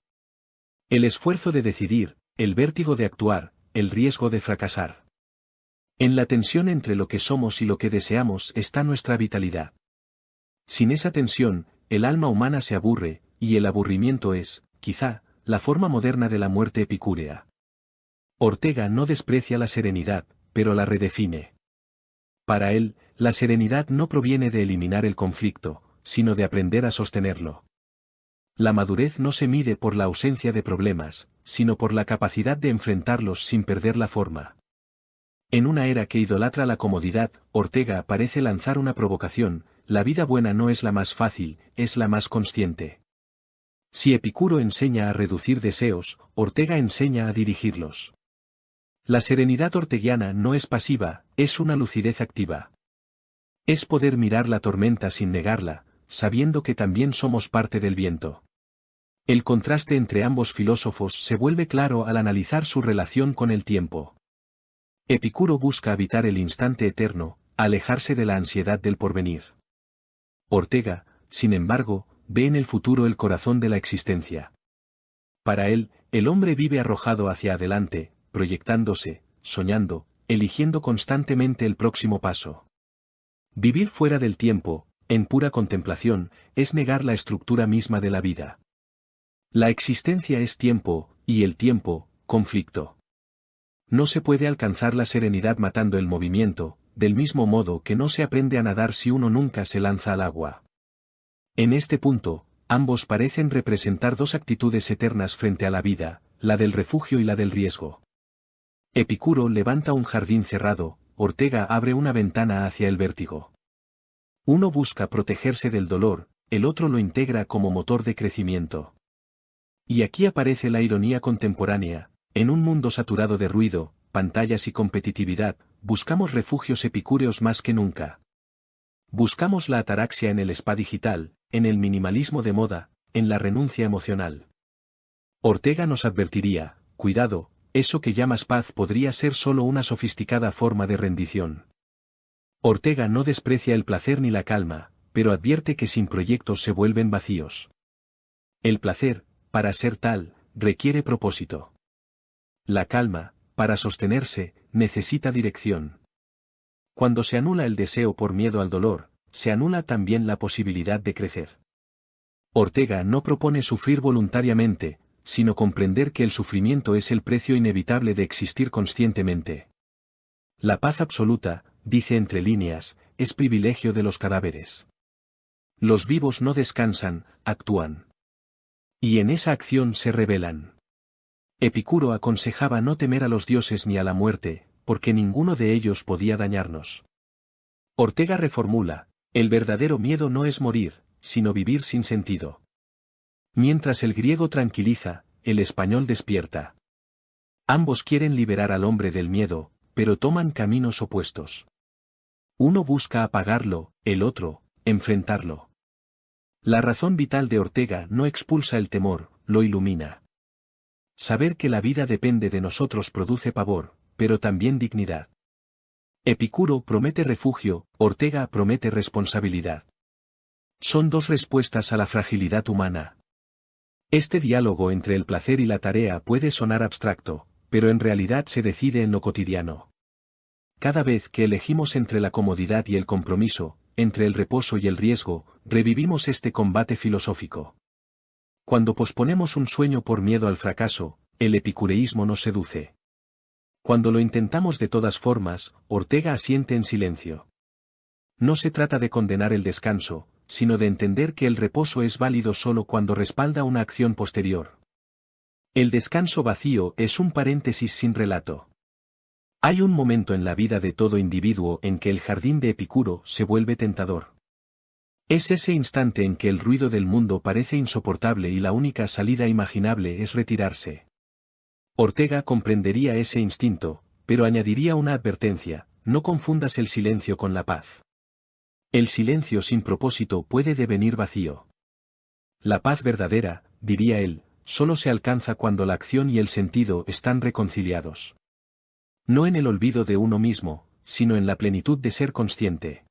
El esfuerzo de decidir, el vértigo de actuar, el riesgo de fracasar. En la tensión entre lo que somos y lo que deseamos está nuestra vitalidad. Sin esa tensión, el alma humana se aburre, y el aburrimiento es, quizá, la forma moderna de la muerte epicúrea. Ortega no desprecia la serenidad, pero la redefine. Para él, la serenidad no proviene de eliminar el conflicto, sino de aprender a sostenerlo. La madurez no se mide por la ausencia de problemas, sino por la capacidad de enfrentarlos sin perder la forma. En una era que idolatra la comodidad, Ortega parece lanzar una provocación: la vida buena no es la más fácil, es la más consciente. Si Epicuro enseña a reducir deseos, Ortega enseña a dirigirlos. La serenidad orteguiana no es pasiva, es una lucidez activa. Es poder mirar la tormenta sin negarla, sabiendo que también somos parte del viento. El contraste entre ambos filósofos se vuelve claro al analizar su relación con el tiempo. Epicuro busca habitar el instante eterno, alejarse de la ansiedad del porvenir. Ortega, sin embargo, ve en el futuro el corazón de la existencia. Para él, el hombre vive arrojado hacia adelante, proyectándose, soñando, eligiendo constantemente el próximo paso. Vivir fuera del tiempo, en pura contemplación, es negar la estructura misma de la vida. La existencia es tiempo, y el tiempo, conflicto. No se puede alcanzar la serenidad matando el movimiento, del mismo modo que no se aprende a nadar si uno nunca se lanza al agua. En este punto, ambos parecen representar dos actitudes eternas frente a la vida, la del refugio y la del riesgo. Epicuro levanta un jardín cerrado, Ortega abre una ventana hacia el vértigo. Uno busca protegerse del dolor, el otro lo integra como motor de crecimiento. Y aquí aparece la ironía contemporánea: en un mundo saturado de ruido, pantallas y competitividad, buscamos refugios epicúreos más que nunca. Buscamos la ataraxia en el spa digital, en el minimalismo de moda, en la renuncia emocional. Ortega nos advertiría: cuidado, eso que llamas paz podría ser solo una sofisticada forma de rendición. Ortega no desprecia el placer ni la calma, pero advierte que sin proyectos se vuelven vacíos. El placer, para ser tal, requiere propósito. La calma, para sostenerse, necesita dirección. Cuando se anula el deseo por miedo al dolor, se anula también la posibilidad de crecer. Ortega no propone sufrir voluntariamente, sino comprender que el sufrimiento es el precio inevitable de existir conscientemente. La paz absoluta, dice entre líneas, es privilegio de los cadáveres. Los vivos no descansan, actúan. Y en esa acción se revelan. Epicuro aconsejaba no temer a los dioses ni a la muerte, porque ninguno de ellos podía dañarnos. Ortega reformula, el verdadero miedo no es morir, sino vivir sin sentido. Mientras el griego tranquiliza, el español despierta. Ambos quieren liberar al hombre del miedo, pero toman caminos opuestos. Uno busca apagarlo, el otro, enfrentarlo. La razón vital de Ortega no expulsa el temor, lo ilumina. Saber que la vida depende de nosotros produce pavor, pero también dignidad. Epicuro promete refugio, Ortega promete responsabilidad. Son dos respuestas a la fragilidad humana. Este diálogo entre el placer y la tarea puede sonar abstracto, pero en realidad se decide en lo cotidiano. Cada vez que elegimos entre la comodidad y el compromiso, entre el reposo y el riesgo, revivimos este combate filosófico. Cuando posponemos un sueño por miedo al fracaso, el epicureísmo nos seduce. Cuando lo intentamos de todas formas, Ortega asiente en silencio. No se trata de condenar el descanso, sino de entender que el reposo es válido solo cuando respalda una acción posterior. El descanso vacío es un paréntesis sin relato. Hay un momento en la vida de todo individuo en que el jardín de Epicuro se vuelve tentador. Es ese instante en que el ruido del mundo parece insoportable y la única salida imaginable es retirarse. Ortega comprendería ese instinto, pero añadiría una advertencia: no confundas el silencio con la paz. El silencio sin propósito puede devenir vacío. La paz verdadera, diría él, solo se alcanza cuando la acción y el sentido están reconciliados. No en el olvido de uno mismo, sino en la plenitud de ser consciente.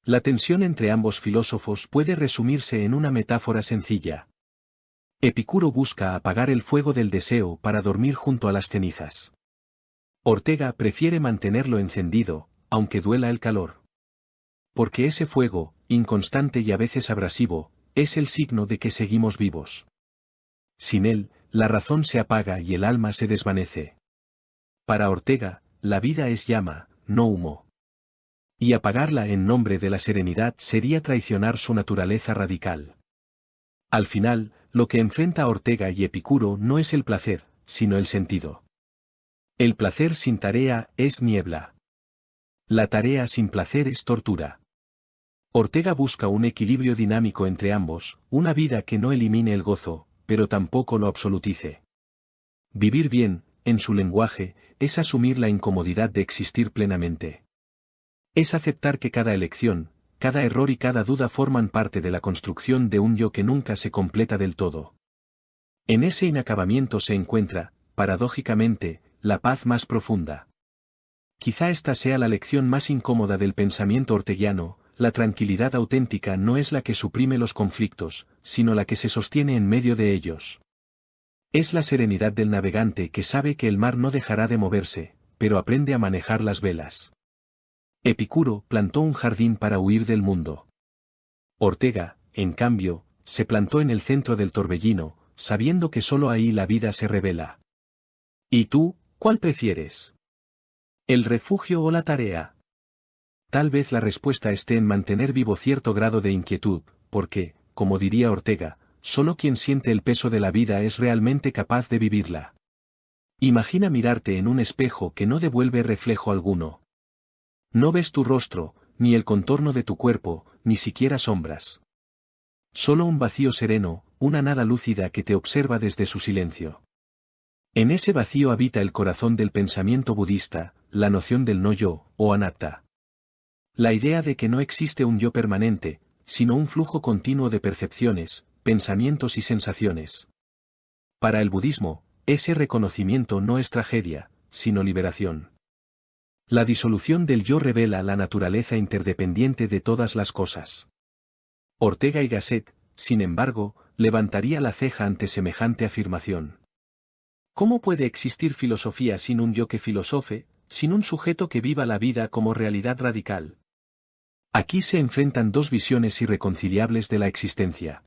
La tensión entre ambos filósofos puede resumirse en una metáfora sencilla. Epicuro busca apagar el fuego del deseo para dormir junto a las cenizas. Ortega prefiere mantenerlo encendido, aunque duela el calor. Porque ese fuego, inconstante y a veces abrasivo, es el signo de que seguimos vivos. Sin él, la razón se apaga y el alma se desvanece. Para Ortega, la vida es llama, no humo. Y apagarla en nombre de la serenidad sería traicionar su naturaleza radical. Al final, lo que enfrenta a Ortega y Epicuro no es el placer, sino el sentido. El placer sin tarea es niebla. La tarea sin placer es tortura. Ortega busca un equilibrio dinámico entre ambos, una vida que no elimine el gozo, pero tampoco lo absolutice. Vivir bien, en su lenguaje, es asumir la incomodidad de existir plenamente. Es aceptar que cada elección, cada error y cada duda forman parte de la construcción de un yo que nunca se completa del todo. En ese inacabamiento se encuentra, paradójicamente, la paz más profunda. Quizá esta sea la lección más incómoda del pensamiento orteguiano: la tranquilidad auténtica no es la que suprime los conflictos, sino la que se sostiene en medio de ellos. Es la serenidad del navegante que sabe que el mar no dejará de moverse, pero aprende a manejar las velas. Epicuro plantó un jardín para huir del mundo. Ortega, en cambio, se plantó en el centro del torbellino, sabiendo que solo ahí la vida se revela. ¿Y tú, cuál prefieres? ¿El refugio o la tarea? Tal vez la respuesta esté en mantener vivo cierto grado de inquietud, porque, como diría Ortega, solo quien siente el peso de la vida es realmente capaz de vivirla. Imagina mirarte en un espejo que no devuelve reflejo alguno. No ves tu rostro, ni el contorno de tu cuerpo, ni siquiera sombras. Solo un vacío sereno, una nada lúcida que te observa desde su silencio. En ese vacío habita el corazón del pensamiento budista, la noción del no yo, o anatta. La idea de que no existe un yo permanente, sino un flujo continuo de percepciones, pensamientos y sensaciones. Para el budismo, ese reconocimiento no es tragedia, sino liberación. La disolución del yo revela la naturaleza interdependiente de todas las cosas. Ortega y Gasset, sin embargo, levantaría la ceja ante semejante afirmación. ¿Cómo puede existir filosofía sin un yo que filosofe, sin un sujeto que viva la vida como realidad radical? Aquí se enfrentan dos visiones irreconciliables de la existencia.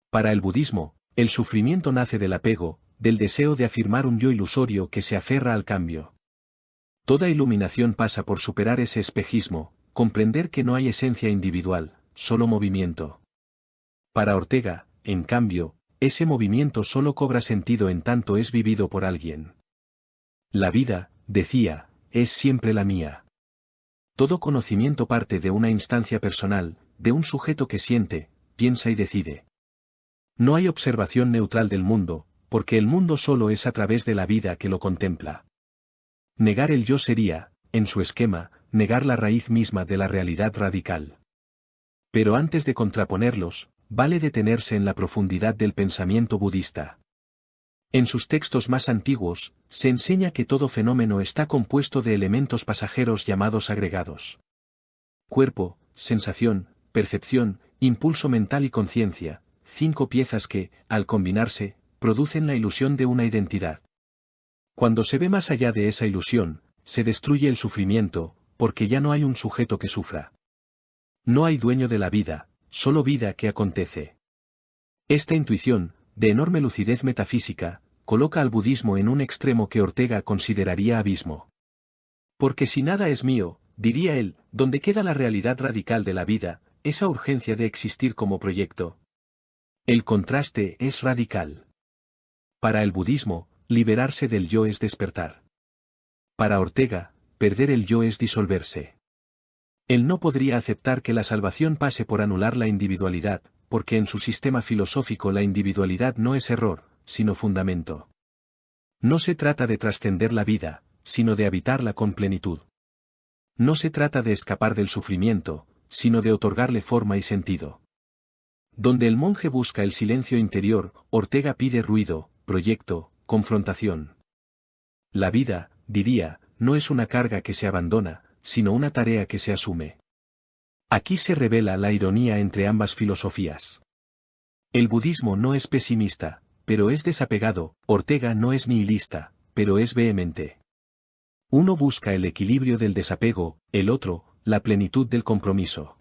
Para el budismo, el sufrimiento nace del apego, del deseo de afirmar un yo ilusorio que se aferra al cambio. Toda iluminación pasa por superar ese espejismo, comprender que no hay esencia individual, solo movimiento. Para Ortega, en cambio, ese movimiento solo cobra sentido en tanto es vivido por alguien. La vida, decía, es siempre la mía. Todo conocimiento parte de una instancia personal, de un sujeto que siente, piensa y decide. No hay observación neutral del mundo, porque el mundo solo es a través de la vida que lo contempla. Negar el yo sería, en su esquema, negar la raíz misma de la realidad radical. Pero antes de contraponerlos, vale detenerse en la profundidad del pensamiento budista. En sus textos más antiguos, se enseña que todo fenómeno está compuesto de elementos pasajeros llamados agregados. Cuerpo, sensación, percepción, impulso mental y conciencia, 5 piezas que, al combinarse, producen la ilusión de una identidad. Cuando se ve más allá de esa ilusión, se destruye el sufrimiento, porque ya no hay un sujeto que sufra. No hay dueño de la vida, solo vida que acontece. Esta intuición, de enorme lucidez metafísica, coloca al budismo en un extremo que Ortega consideraría abismo. Porque si nada es mío, diría él, ¿dónde queda la realidad radical de la vida, esa urgencia de existir como proyecto? El contraste es radical. Para el budismo, liberarse del yo es despertar. Para Ortega, perder el yo es disolverse. Él no podría aceptar que la salvación pase por anular la individualidad, porque en su sistema filosófico la individualidad no es error, sino fundamento. No se trata de trascender la vida, sino de habitarla con plenitud. No se trata de escapar del sufrimiento, sino de otorgarle forma y sentido. Donde el monje busca el silencio interior, Ortega pide ruido, proyecto, confrontación. La vida, diría, no es una carga que se abandona, sino una tarea que se asume. Aquí se revela la ironía entre ambas filosofías. El budismo no es pesimista, pero es desapegado, Ortega no es nihilista, pero es vehemente. Uno busca el equilibrio del desapego, el otro, la plenitud del compromiso.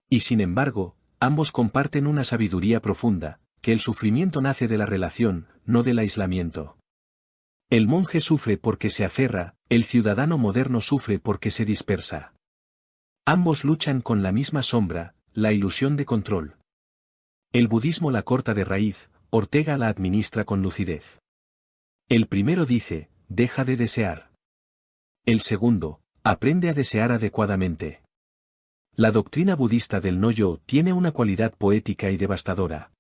Y sin embargo, ambos comparten una sabiduría profunda, que el sufrimiento nace de la relación, no del aislamiento. El monje sufre porque se aferra, el ciudadano moderno sufre porque se dispersa. Ambos luchan con la misma sombra, la ilusión de control. El budismo la corta de raíz, Ortega la administra con lucidez. El primero dice, deja de desear. El segundo, aprende a desear adecuadamente. La doctrina budista del no-yo tiene una cualidad poética y devastadora.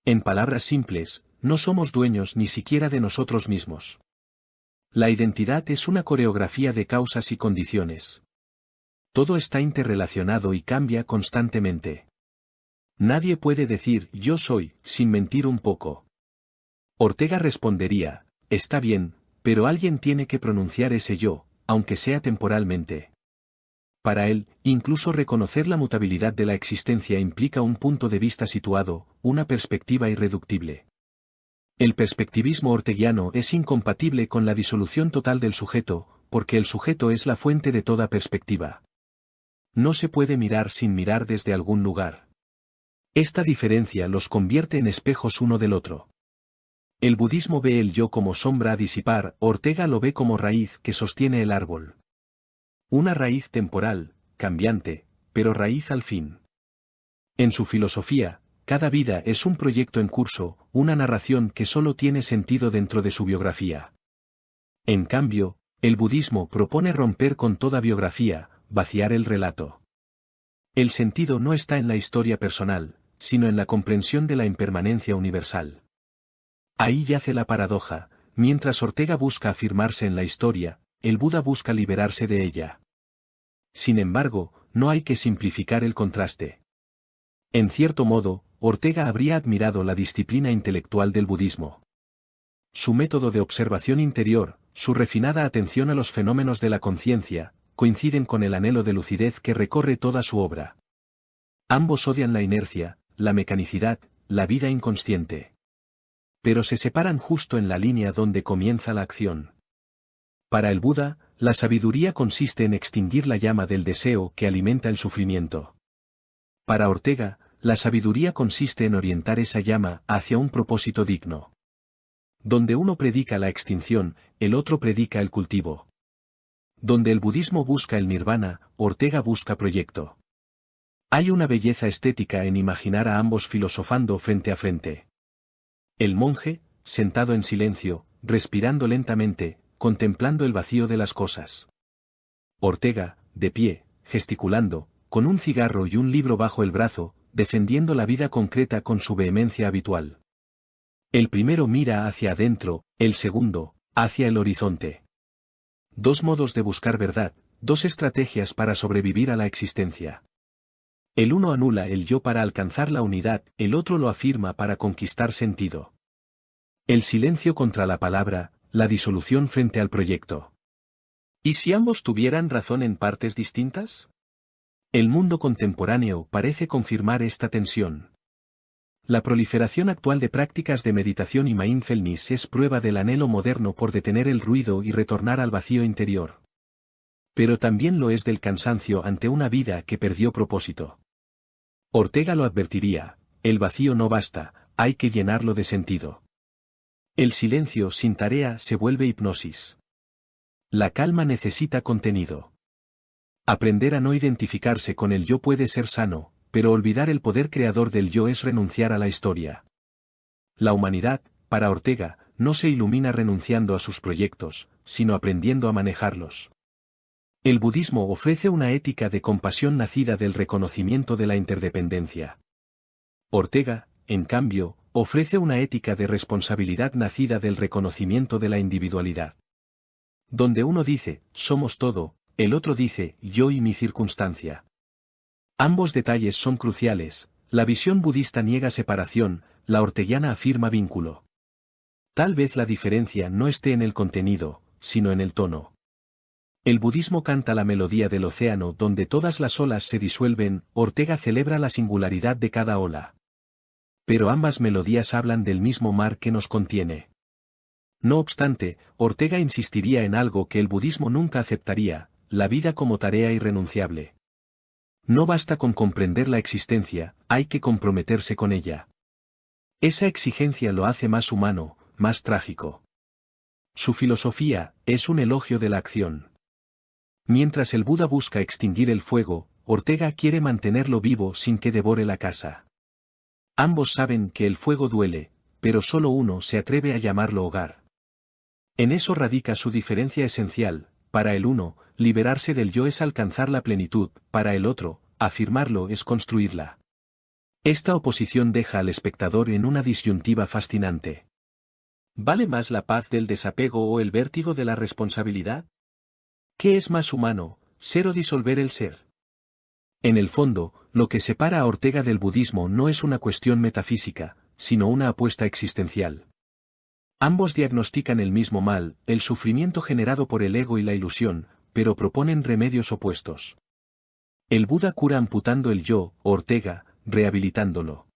En palabras simples, no somos dueños ni siquiera de nosotros mismos. La identidad es una coreografía de causas y condiciones. Todo está interrelacionado y cambia constantemente. Nadie puede decir yo soy, sin mentir un poco. Ortega respondería, está bien, pero alguien tiene que pronunciar ese yo, aunque sea temporalmente. Para él, incluso reconocer la mutabilidad de la existencia implica un punto de vista situado, una perspectiva irreductible. El perspectivismo orteguiano es incompatible con la disolución total del sujeto, porque el sujeto es la fuente de toda perspectiva. No se puede mirar sin mirar desde algún lugar. Esta diferencia los convierte en espejos uno del otro. El budismo ve el yo como sombra a disipar, Ortega lo ve como raíz que sostiene el árbol. Una raíz temporal, cambiante, pero raíz al fin. En su filosofía, cada vida es un proyecto en curso, una narración que solo tiene sentido dentro de su biografía. En cambio, el budismo propone romper con toda biografía, vaciar el relato. El sentido no está en la historia personal, sino en la comprensión de la impermanencia universal. Ahí yace la paradoja, mientras Ortega busca afirmarse en la historia, el Buda busca liberarse de ella. Sin embargo, no hay que simplificar el contraste. En cierto modo, Ortega habría admirado la disciplina intelectual del budismo. Su método de observación interior, su refinada atención a los fenómenos de la conciencia, coinciden con el anhelo de lucidez que recorre toda su obra. Ambos odian la inercia, la mecanicidad, la vida inconsciente. Pero se separan justo en la línea donde comienza la acción. Para el Buda, la sabiduría consiste en extinguir la llama del deseo que alimenta el sufrimiento. Para Ortega, la sabiduría consiste en orientar esa llama hacia un propósito digno. Donde uno predica la extinción, el otro predica el cultivo. Donde el budismo busca el nirvana, Ortega busca proyecto. Hay una belleza estética en imaginar a ambos filosofando frente a frente. El monje, sentado en silencio, respirando lentamente, contemplando el vacío de las cosas. Ortega, de pie, gesticulando, con un cigarro y un libro bajo el brazo, defendiendo la vida concreta con su vehemencia habitual. El primero mira hacia adentro, el segundo, hacia el horizonte. Dos modos de buscar verdad, dos estrategias para sobrevivir a la existencia. El uno anula el yo para alcanzar la unidad, el otro lo afirma para conquistar sentido. El silencio contra la palabra, la disolución frente al proyecto. ¿Y si ambos tuvieran razón en partes distintas? El mundo contemporáneo parece confirmar esta tensión. La proliferación actual de prácticas de meditación y mindfulness es prueba del anhelo moderno por detener el ruido y retornar al vacío interior. Pero también lo es del cansancio ante una vida que perdió propósito. Ortega lo advertiría, el vacío no basta, hay que llenarlo de sentido. El silencio sin tarea se vuelve hipnosis. La calma necesita contenido. Aprender a no identificarse con el yo puede ser sano, pero olvidar el poder creador del yo es renunciar a la historia. La humanidad, para Ortega, no se ilumina renunciando a sus proyectos, sino aprendiendo a manejarlos. El budismo ofrece una ética de compasión nacida del reconocimiento de la interdependencia. Ortega, en cambio, ofrece una ética de responsabilidad nacida del reconocimiento de la individualidad. Donde uno dice, somos todo, el otro dice, yo y mi circunstancia. Ambos detalles son cruciales, la visión budista niega separación, la orteguiana afirma vínculo. Tal vez la diferencia no esté en el contenido, sino en el tono. El budismo canta la melodía del océano donde todas las olas se disuelven, Ortega celebra la singularidad de cada ola. Pero ambas melodías hablan del mismo mar que nos contiene. No obstante, Ortega insistiría en algo que el budismo nunca aceptaría, la vida como tarea irrenunciable. No basta con comprender la existencia, hay que comprometerse con ella. Esa exigencia lo hace más humano, más trágico. Su filosofía es un elogio de la acción. Mientras el Buda busca extinguir el fuego, Ortega quiere mantenerlo vivo sin que devore la casa. Ambos saben que el fuego duele, pero solo uno se atreve a llamarlo hogar. En eso radica su diferencia esencial. Para el uno, liberarse del yo es alcanzar la plenitud, para el otro, afirmarlo es construirla. Esta oposición deja al espectador en una disyuntiva fascinante. ¿Vale más la paz del desapego o el vértigo de la responsabilidad? ¿Qué es más humano, ser o disolver el ser? En el fondo, lo que separa a Ortega del budismo no es una cuestión metafísica, sino una apuesta existencial. Ambos diagnostican el mismo mal, el sufrimiento generado por el ego y la ilusión, pero proponen remedios opuestos. El Buda cura amputando el yo, Ortega, rehabilitándolo.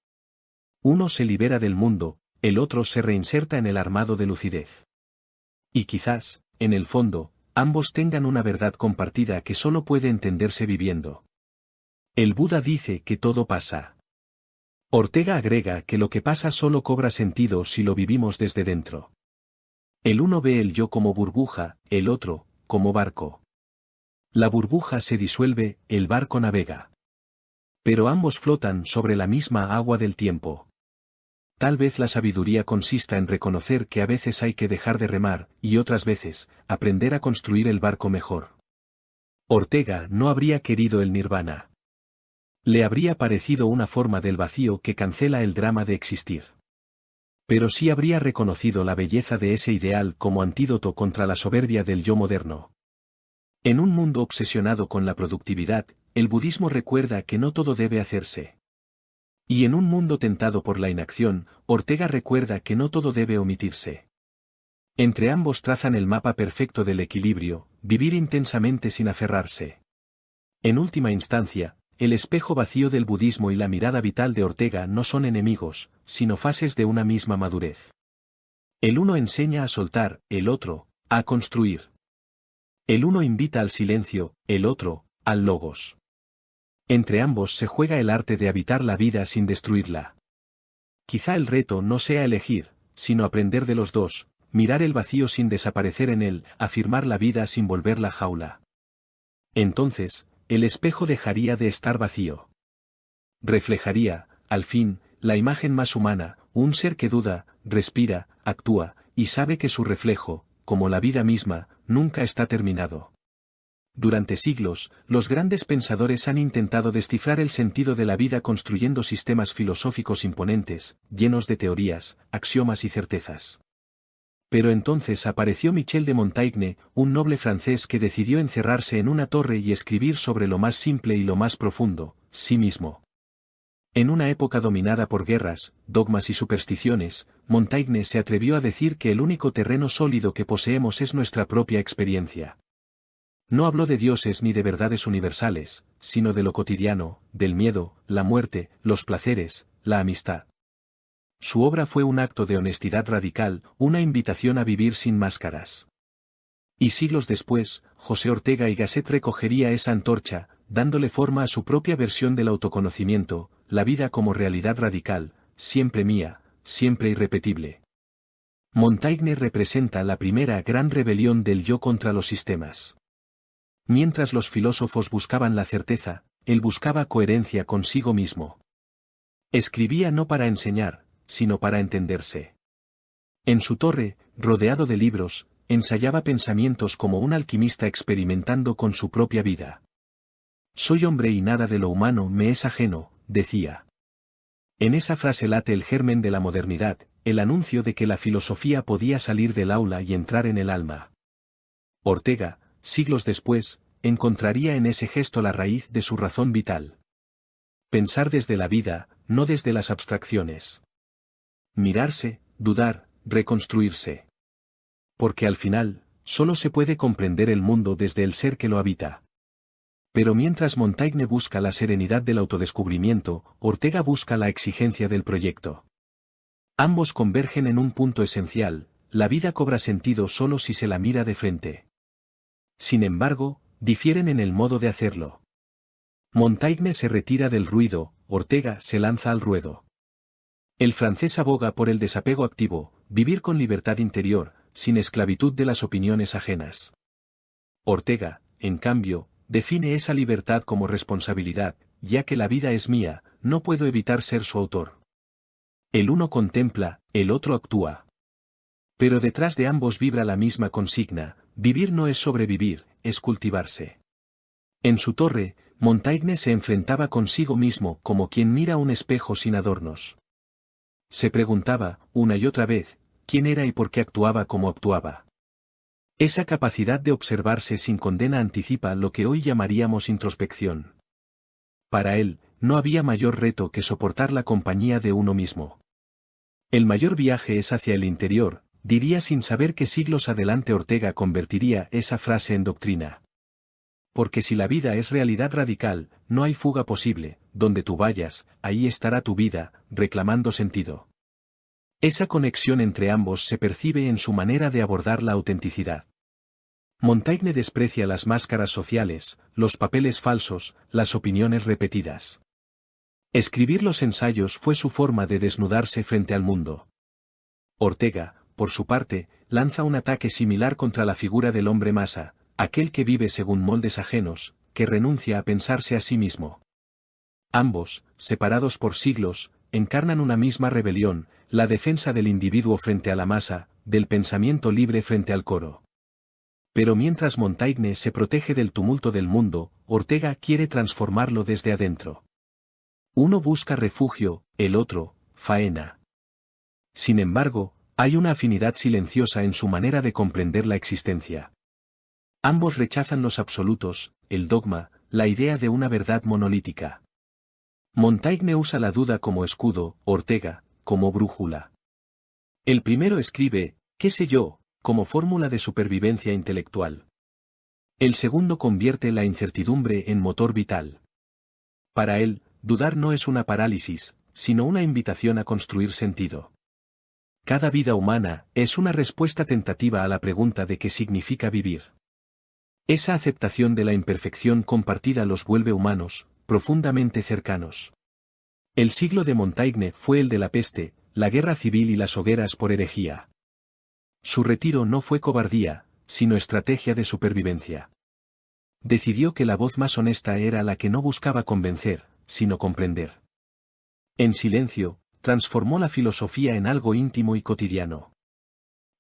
Uno se libera del mundo, el otro se reinserta en el armado de lucidez. Y quizás, en el fondo, ambos tengan una verdad compartida que solo puede entenderse viviendo. El Buda dice que todo pasa. Ortega agrega que lo que pasa solo cobra sentido si lo vivimos desde dentro. El uno ve el yo como burbuja, el otro, como barco. La burbuja se disuelve, el barco navega. Pero ambos flotan sobre la misma agua del tiempo. Tal vez la sabiduría consista en reconocer que a veces hay que dejar de remar, y otras veces, aprender a construir el barco mejor. Ortega no habría querido el nirvana. Le habría parecido una forma del vacío que cancela el drama de existir. Pero sí habría reconocido la belleza de ese ideal como antídoto contra la soberbia del yo moderno. En un mundo obsesionado con la productividad, el budismo recuerda que no todo debe hacerse. Y en un mundo tentado por la inacción, Ortega recuerda que no todo debe omitirse. Entre ambos trazan el mapa perfecto del equilibrio, vivir intensamente sin aferrarse. En última instancia, el espejo vacío del budismo y la mirada vital de Ortega no son enemigos, sino fases de una misma madurez. El uno enseña a soltar, el otro, a construir. El uno invita al silencio, el otro, al logos. Entre ambos se juega el arte de habitar la vida sin destruirla. Quizá el reto no sea elegir, sino aprender de los dos, mirar el vacío sin desaparecer en él, afirmar la vida sin volverla jaula. Entonces, el espejo dejaría de estar vacío. Reflejaría, al fin, la imagen más humana, un ser que duda, respira, actúa, y sabe que su reflejo, como la vida misma, nunca está terminado. Durante siglos, los grandes pensadores han intentado descifrar el sentido de la vida construyendo sistemas filosóficos imponentes, llenos de teorías, axiomas y certezas. Pero entonces apareció Michel de Montaigne, un noble francés que decidió encerrarse en una torre y escribir sobre lo más simple y lo más profundo, sí mismo. En una época dominada por guerras, dogmas y supersticiones, Montaigne se atrevió a decir que el único terreno sólido que poseemos es nuestra propia experiencia. No habló de dioses ni de verdades universales, sino de lo cotidiano, del miedo, la muerte, los placeres, la amistad. Su obra fue un acto de honestidad radical, una invitación a vivir sin máscaras. Y siglos después, José Ortega y Gasset recogería esa antorcha, dándole forma a su propia versión del autoconocimiento, la vida como realidad radical, siempre mía, siempre irrepetible. Montaigne representa la primera gran rebelión del yo contra los sistemas. Mientras los filósofos buscaban la certeza, él buscaba coherencia consigo mismo. Escribía no para enseñar, sino para entenderse. En su torre, rodeado de libros, ensayaba pensamientos como un alquimista experimentando con su propia vida. Soy hombre y nada de lo humano me es ajeno, decía. En esa frase late el germen de la modernidad, el anuncio de que la filosofía podía salir del aula y entrar en el alma. Ortega, siglos después, encontraría en ese gesto la raíz de su razón vital. Pensar desde la vida, no desde las abstracciones. Mirarse, dudar, reconstruirse. Porque al final, solo se puede comprender el mundo desde el ser que lo habita. Pero mientras Montaigne busca la serenidad del autodescubrimiento, Ortega busca la exigencia del proyecto. Ambos convergen en un punto esencial: la vida cobra sentido solo si se la mira de frente. Sin embargo, difieren en el modo de hacerlo. Montaigne se retira del ruido, Ortega se lanza al ruedo. El francés aboga por el desapego activo, vivir con libertad interior, sin esclavitud de las opiniones ajenas. Ortega, en cambio, define esa libertad como responsabilidad, ya que la vida es mía, no puedo evitar ser su autor. El uno contempla, el otro actúa. Pero detrás de ambos vibra la misma consigna: vivir no es sobrevivir, es cultivarse. En su torre, Montaigne se enfrentaba consigo mismo como quien mira un espejo sin adornos. Se preguntaba, una y otra vez, quién era y por qué actuaba como actuaba. Esa capacidad de observarse sin condena anticipa lo que hoy llamaríamos introspección. Para él, no había mayor reto que soportar la compañía de uno mismo. El mayor viaje es hacia el interior, diría sin saber que siglos adelante Ortega convertiría esa frase en doctrina. Porque si la vida es realidad radical, no hay fuga posible, donde tú vayas, ahí estará tu vida, reclamando sentido. Esa conexión entre ambos se percibe en su manera de abordar la autenticidad. Montaigne desprecia las máscaras sociales, los papeles falsos, las opiniones repetidas. Escribir los ensayos fue su forma de desnudarse frente al mundo. Ortega, por su parte, lanza un ataque similar contra la figura del hombre masa, aquel que vive según moldes ajenos, que renuncia a pensarse a sí mismo. Ambos, separados por siglos, encarnan una misma rebelión, la defensa del individuo frente a la masa, del pensamiento libre frente al coro. Pero mientras Montaigne se protege del tumulto del mundo, Ortega quiere transformarlo desde adentro. Uno busca refugio, el otro, faena. Sin embargo, hay una afinidad silenciosa en su manera de comprender la existencia. Ambos rechazan los absolutos, el dogma, la idea de una verdad monolítica. Montaigne usa la duda como escudo, Ortega, como brújula. El primero escribe, qué sé yo, como fórmula de supervivencia intelectual. El segundo convierte la incertidumbre en motor vital. Para él, dudar no es una parálisis, sino una invitación a construir sentido. Cada vida humana es una respuesta tentativa a la pregunta de qué significa vivir. Esa aceptación de la imperfección compartida los vuelve humanos, profundamente cercanos. El siglo de Montaigne fue el de la peste, la guerra civil y las hogueras por herejía. Su retiro no fue cobardía, sino estrategia de supervivencia. Decidió que la voz más honesta era la que no buscaba convencer, sino comprender. En silencio, transformó la filosofía en algo íntimo y cotidiano.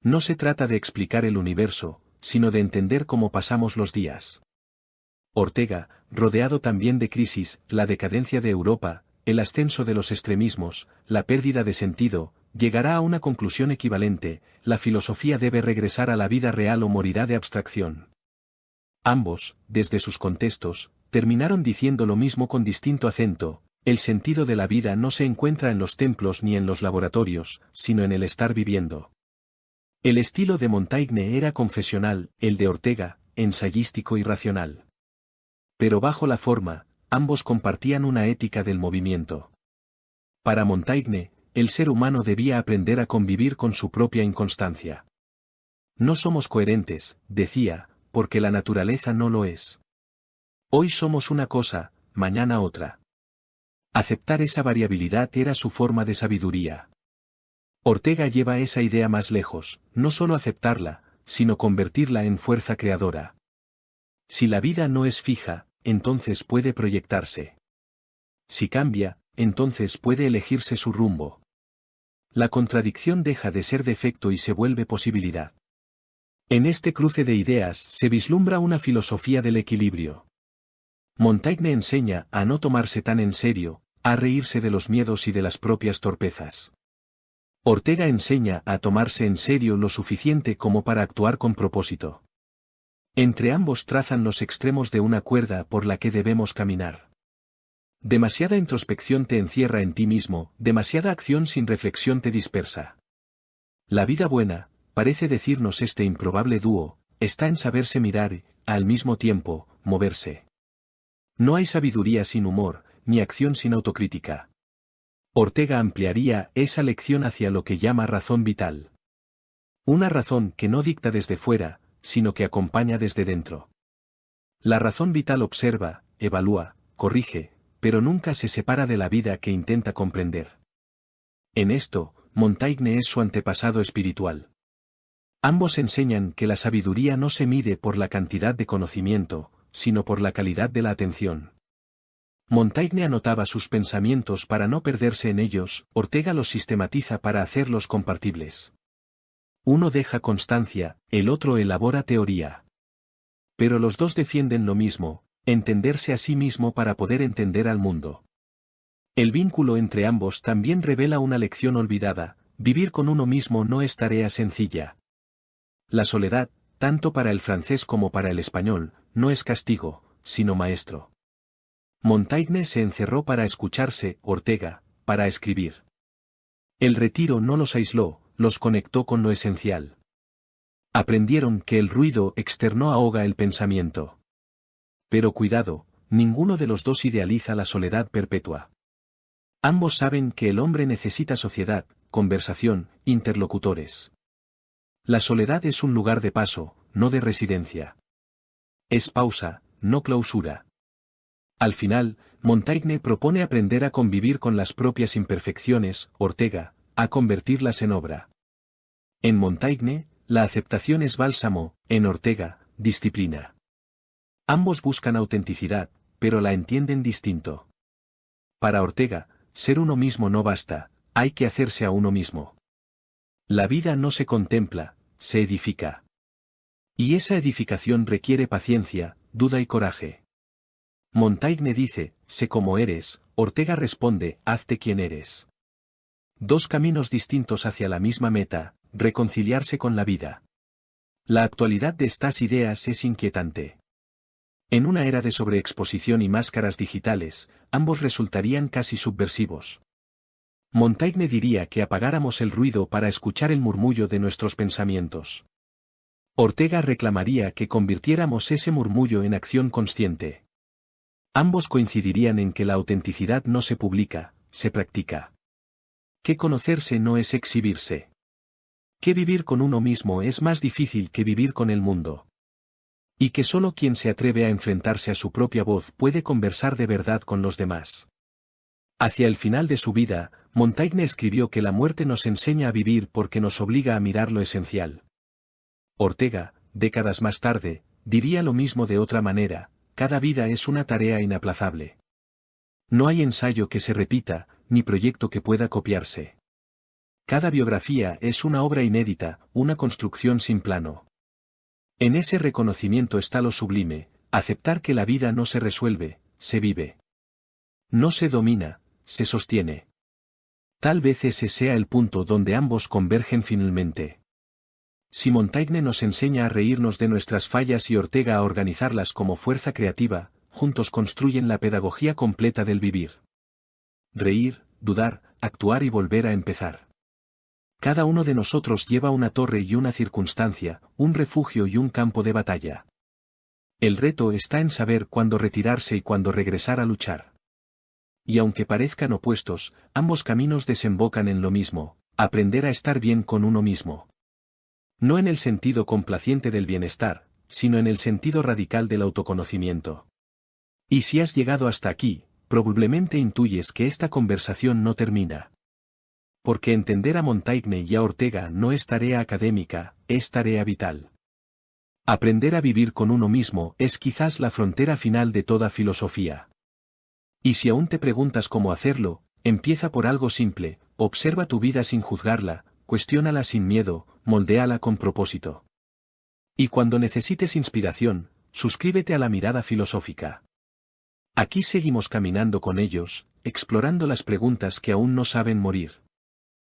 No se trata de explicar el universo, sino de entender cómo pasamos los días. Ortega, rodeado también de crisis, la decadencia de Europa, el ascenso de los extremismos, la pérdida de sentido, llegará a una conclusión equivalente: la filosofía debe regresar a la vida real o morirá de abstracción. Ambos, desde sus contextos, terminaron diciendo lo mismo con distinto acento: el sentido de la vida no se encuentra en los templos ni en los laboratorios, sino en el estar viviendo. El estilo de Montaigne era confesional, el de Ortega, ensayístico y racional. Pero bajo la forma, ambos compartían una ética del movimiento. Para Montaigne, el ser humano debía aprender a convivir con su propia inconstancia. No somos coherentes, decía, porque la naturaleza no lo es. Hoy somos una cosa, mañana otra. Aceptar esa variabilidad era su forma de sabiduría. Ortega lleva esa idea más lejos, no solo aceptarla, sino convertirla en fuerza creadora. Si la vida no es fija, entonces puede proyectarse. Si cambia, entonces puede elegirse su rumbo. La contradicción deja de ser defecto y se vuelve posibilidad. En este cruce de ideas se vislumbra una filosofía del equilibrio. Montaigne enseña a no tomarse tan en serio, a reírse de los miedos y de las propias torpezas. Ortega enseña a tomarse en serio lo suficiente como para actuar con propósito. Entre ambos trazan los extremos de una cuerda por la que debemos caminar. Demasiada introspección te encierra en ti mismo, demasiada acción sin reflexión te dispersa. La vida buena, parece decirnos este improbable dúo, está en saberse mirar y, al mismo tiempo, moverse. No hay sabiduría sin humor, ni acción sin autocrítica. Ortega ampliaría esa lección hacia lo que llama razón vital. Una razón que no dicta desde fuera, sino que acompaña desde dentro. La razón vital observa, evalúa, corrige, pero nunca se separa de la vida que intenta comprender. En esto, Montaigne es su antepasado espiritual. Ambos enseñan que la sabiduría no se mide por la cantidad de conocimiento, sino por la calidad de la atención. Montaigne anotaba sus pensamientos para no perderse en ellos, Ortega los sistematiza para hacerlos compartibles. Uno deja constancia, el otro elabora teoría. Pero los dos defienden lo mismo: entenderse a sí mismo para poder entender al mundo. El vínculo entre ambos también revela una lección olvidada: vivir con uno mismo no es tarea sencilla. La soledad, tanto para el francés como para el español, no es castigo, sino maestro. Montaigne se encerró para escucharse, Ortega, para escribir. El retiro no los aisló, los conectó con lo esencial. Aprendieron que el ruido externo ahoga el pensamiento. Pero cuidado, ninguno de los dos idealiza la soledad perpetua. Ambos saben que el hombre necesita sociedad, conversación, interlocutores. La soledad es un lugar de paso, no de residencia. Es pausa, no clausura. Al final, Montaigne propone aprender a convivir con las propias imperfecciones, Ortega, a convertirlas en obra. En Montaigne, la aceptación es bálsamo, en Ortega, disciplina. Ambos buscan autenticidad, pero la entienden distinto. Para Ortega, ser uno mismo no basta, hay que hacerse a uno mismo. La vida no se contempla, se edifica. Y esa edificación requiere paciencia, duda y coraje. Montaigne dice, sé como eres, Ortega responde, hazte quien eres. Dos caminos distintos hacia la misma meta, reconciliarse con la vida. La actualidad de estas ideas es inquietante. En una era de sobreexposición y máscaras digitales, ambos resultarían casi subversivos. Montaigne diría que apagáramos el ruido para escuchar el murmullo de nuestros pensamientos. Ortega reclamaría que convirtiéramos ese murmullo en acción consciente. Ambos coincidirían en que la autenticidad no se publica, se practica. Que conocerse no es exhibirse. Que vivir con uno mismo es más difícil que vivir con el mundo. Y que solo quien se atreve a enfrentarse a su propia voz puede conversar de verdad con los demás. Hacia el final de su vida, Montaigne escribió que la muerte nos enseña a vivir porque nos obliga a mirar lo esencial. Ortega, décadas más tarde, diría lo mismo de otra manera: cada vida es una tarea inaplazable. No hay ensayo que se repita, ni proyecto que pueda copiarse. Cada biografía es una obra inédita, una construcción sin plano. En ese reconocimiento está lo sublime, aceptar que la vida no se resuelve, se vive. No se domina, se sostiene. Tal vez ese sea el punto donde ambos convergen finalmente. Si Montaigne nos enseña a reírnos de nuestras fallas y Ortega a organizarlas como fuerza creativa, juntos construyen la pedagogía completa del vivir. Reír, dudar, actuar y volver a empezar. Cada uno de nosotros lleva una torre y una circunstancia, un refugio y un campo de batalla. El reto está en saber cuándo retirarse y cuándo regresar a luchar. Y aunque parezcan opuestos, ambos caminos desembocan en lo mismo, aprender a estar bien con uno mismo. No en el sentido complaciente del bienestar, sino en el sentido radical del autoconocimiento. Y si has llegado hasta aquí, probablemente intuyes que esta conversación no termina. Porque entender a Montaigne y a Ortega no es tarea académica, es tarea vital. Aprender a vivir con uno mismo es quizás la frontera final de toda filosofía. Y si aún te preguntas cómo hacerlo, empieza por algo simple, observa tu vida sin juzgarla, cuestiónala sin miedo, moldéala con propósito. Y cuando necesites inspiración, suscríbete a la mirada filosófica. Aquí seguimos caminando con ellos, explorando las preguntas que aún no saben morir.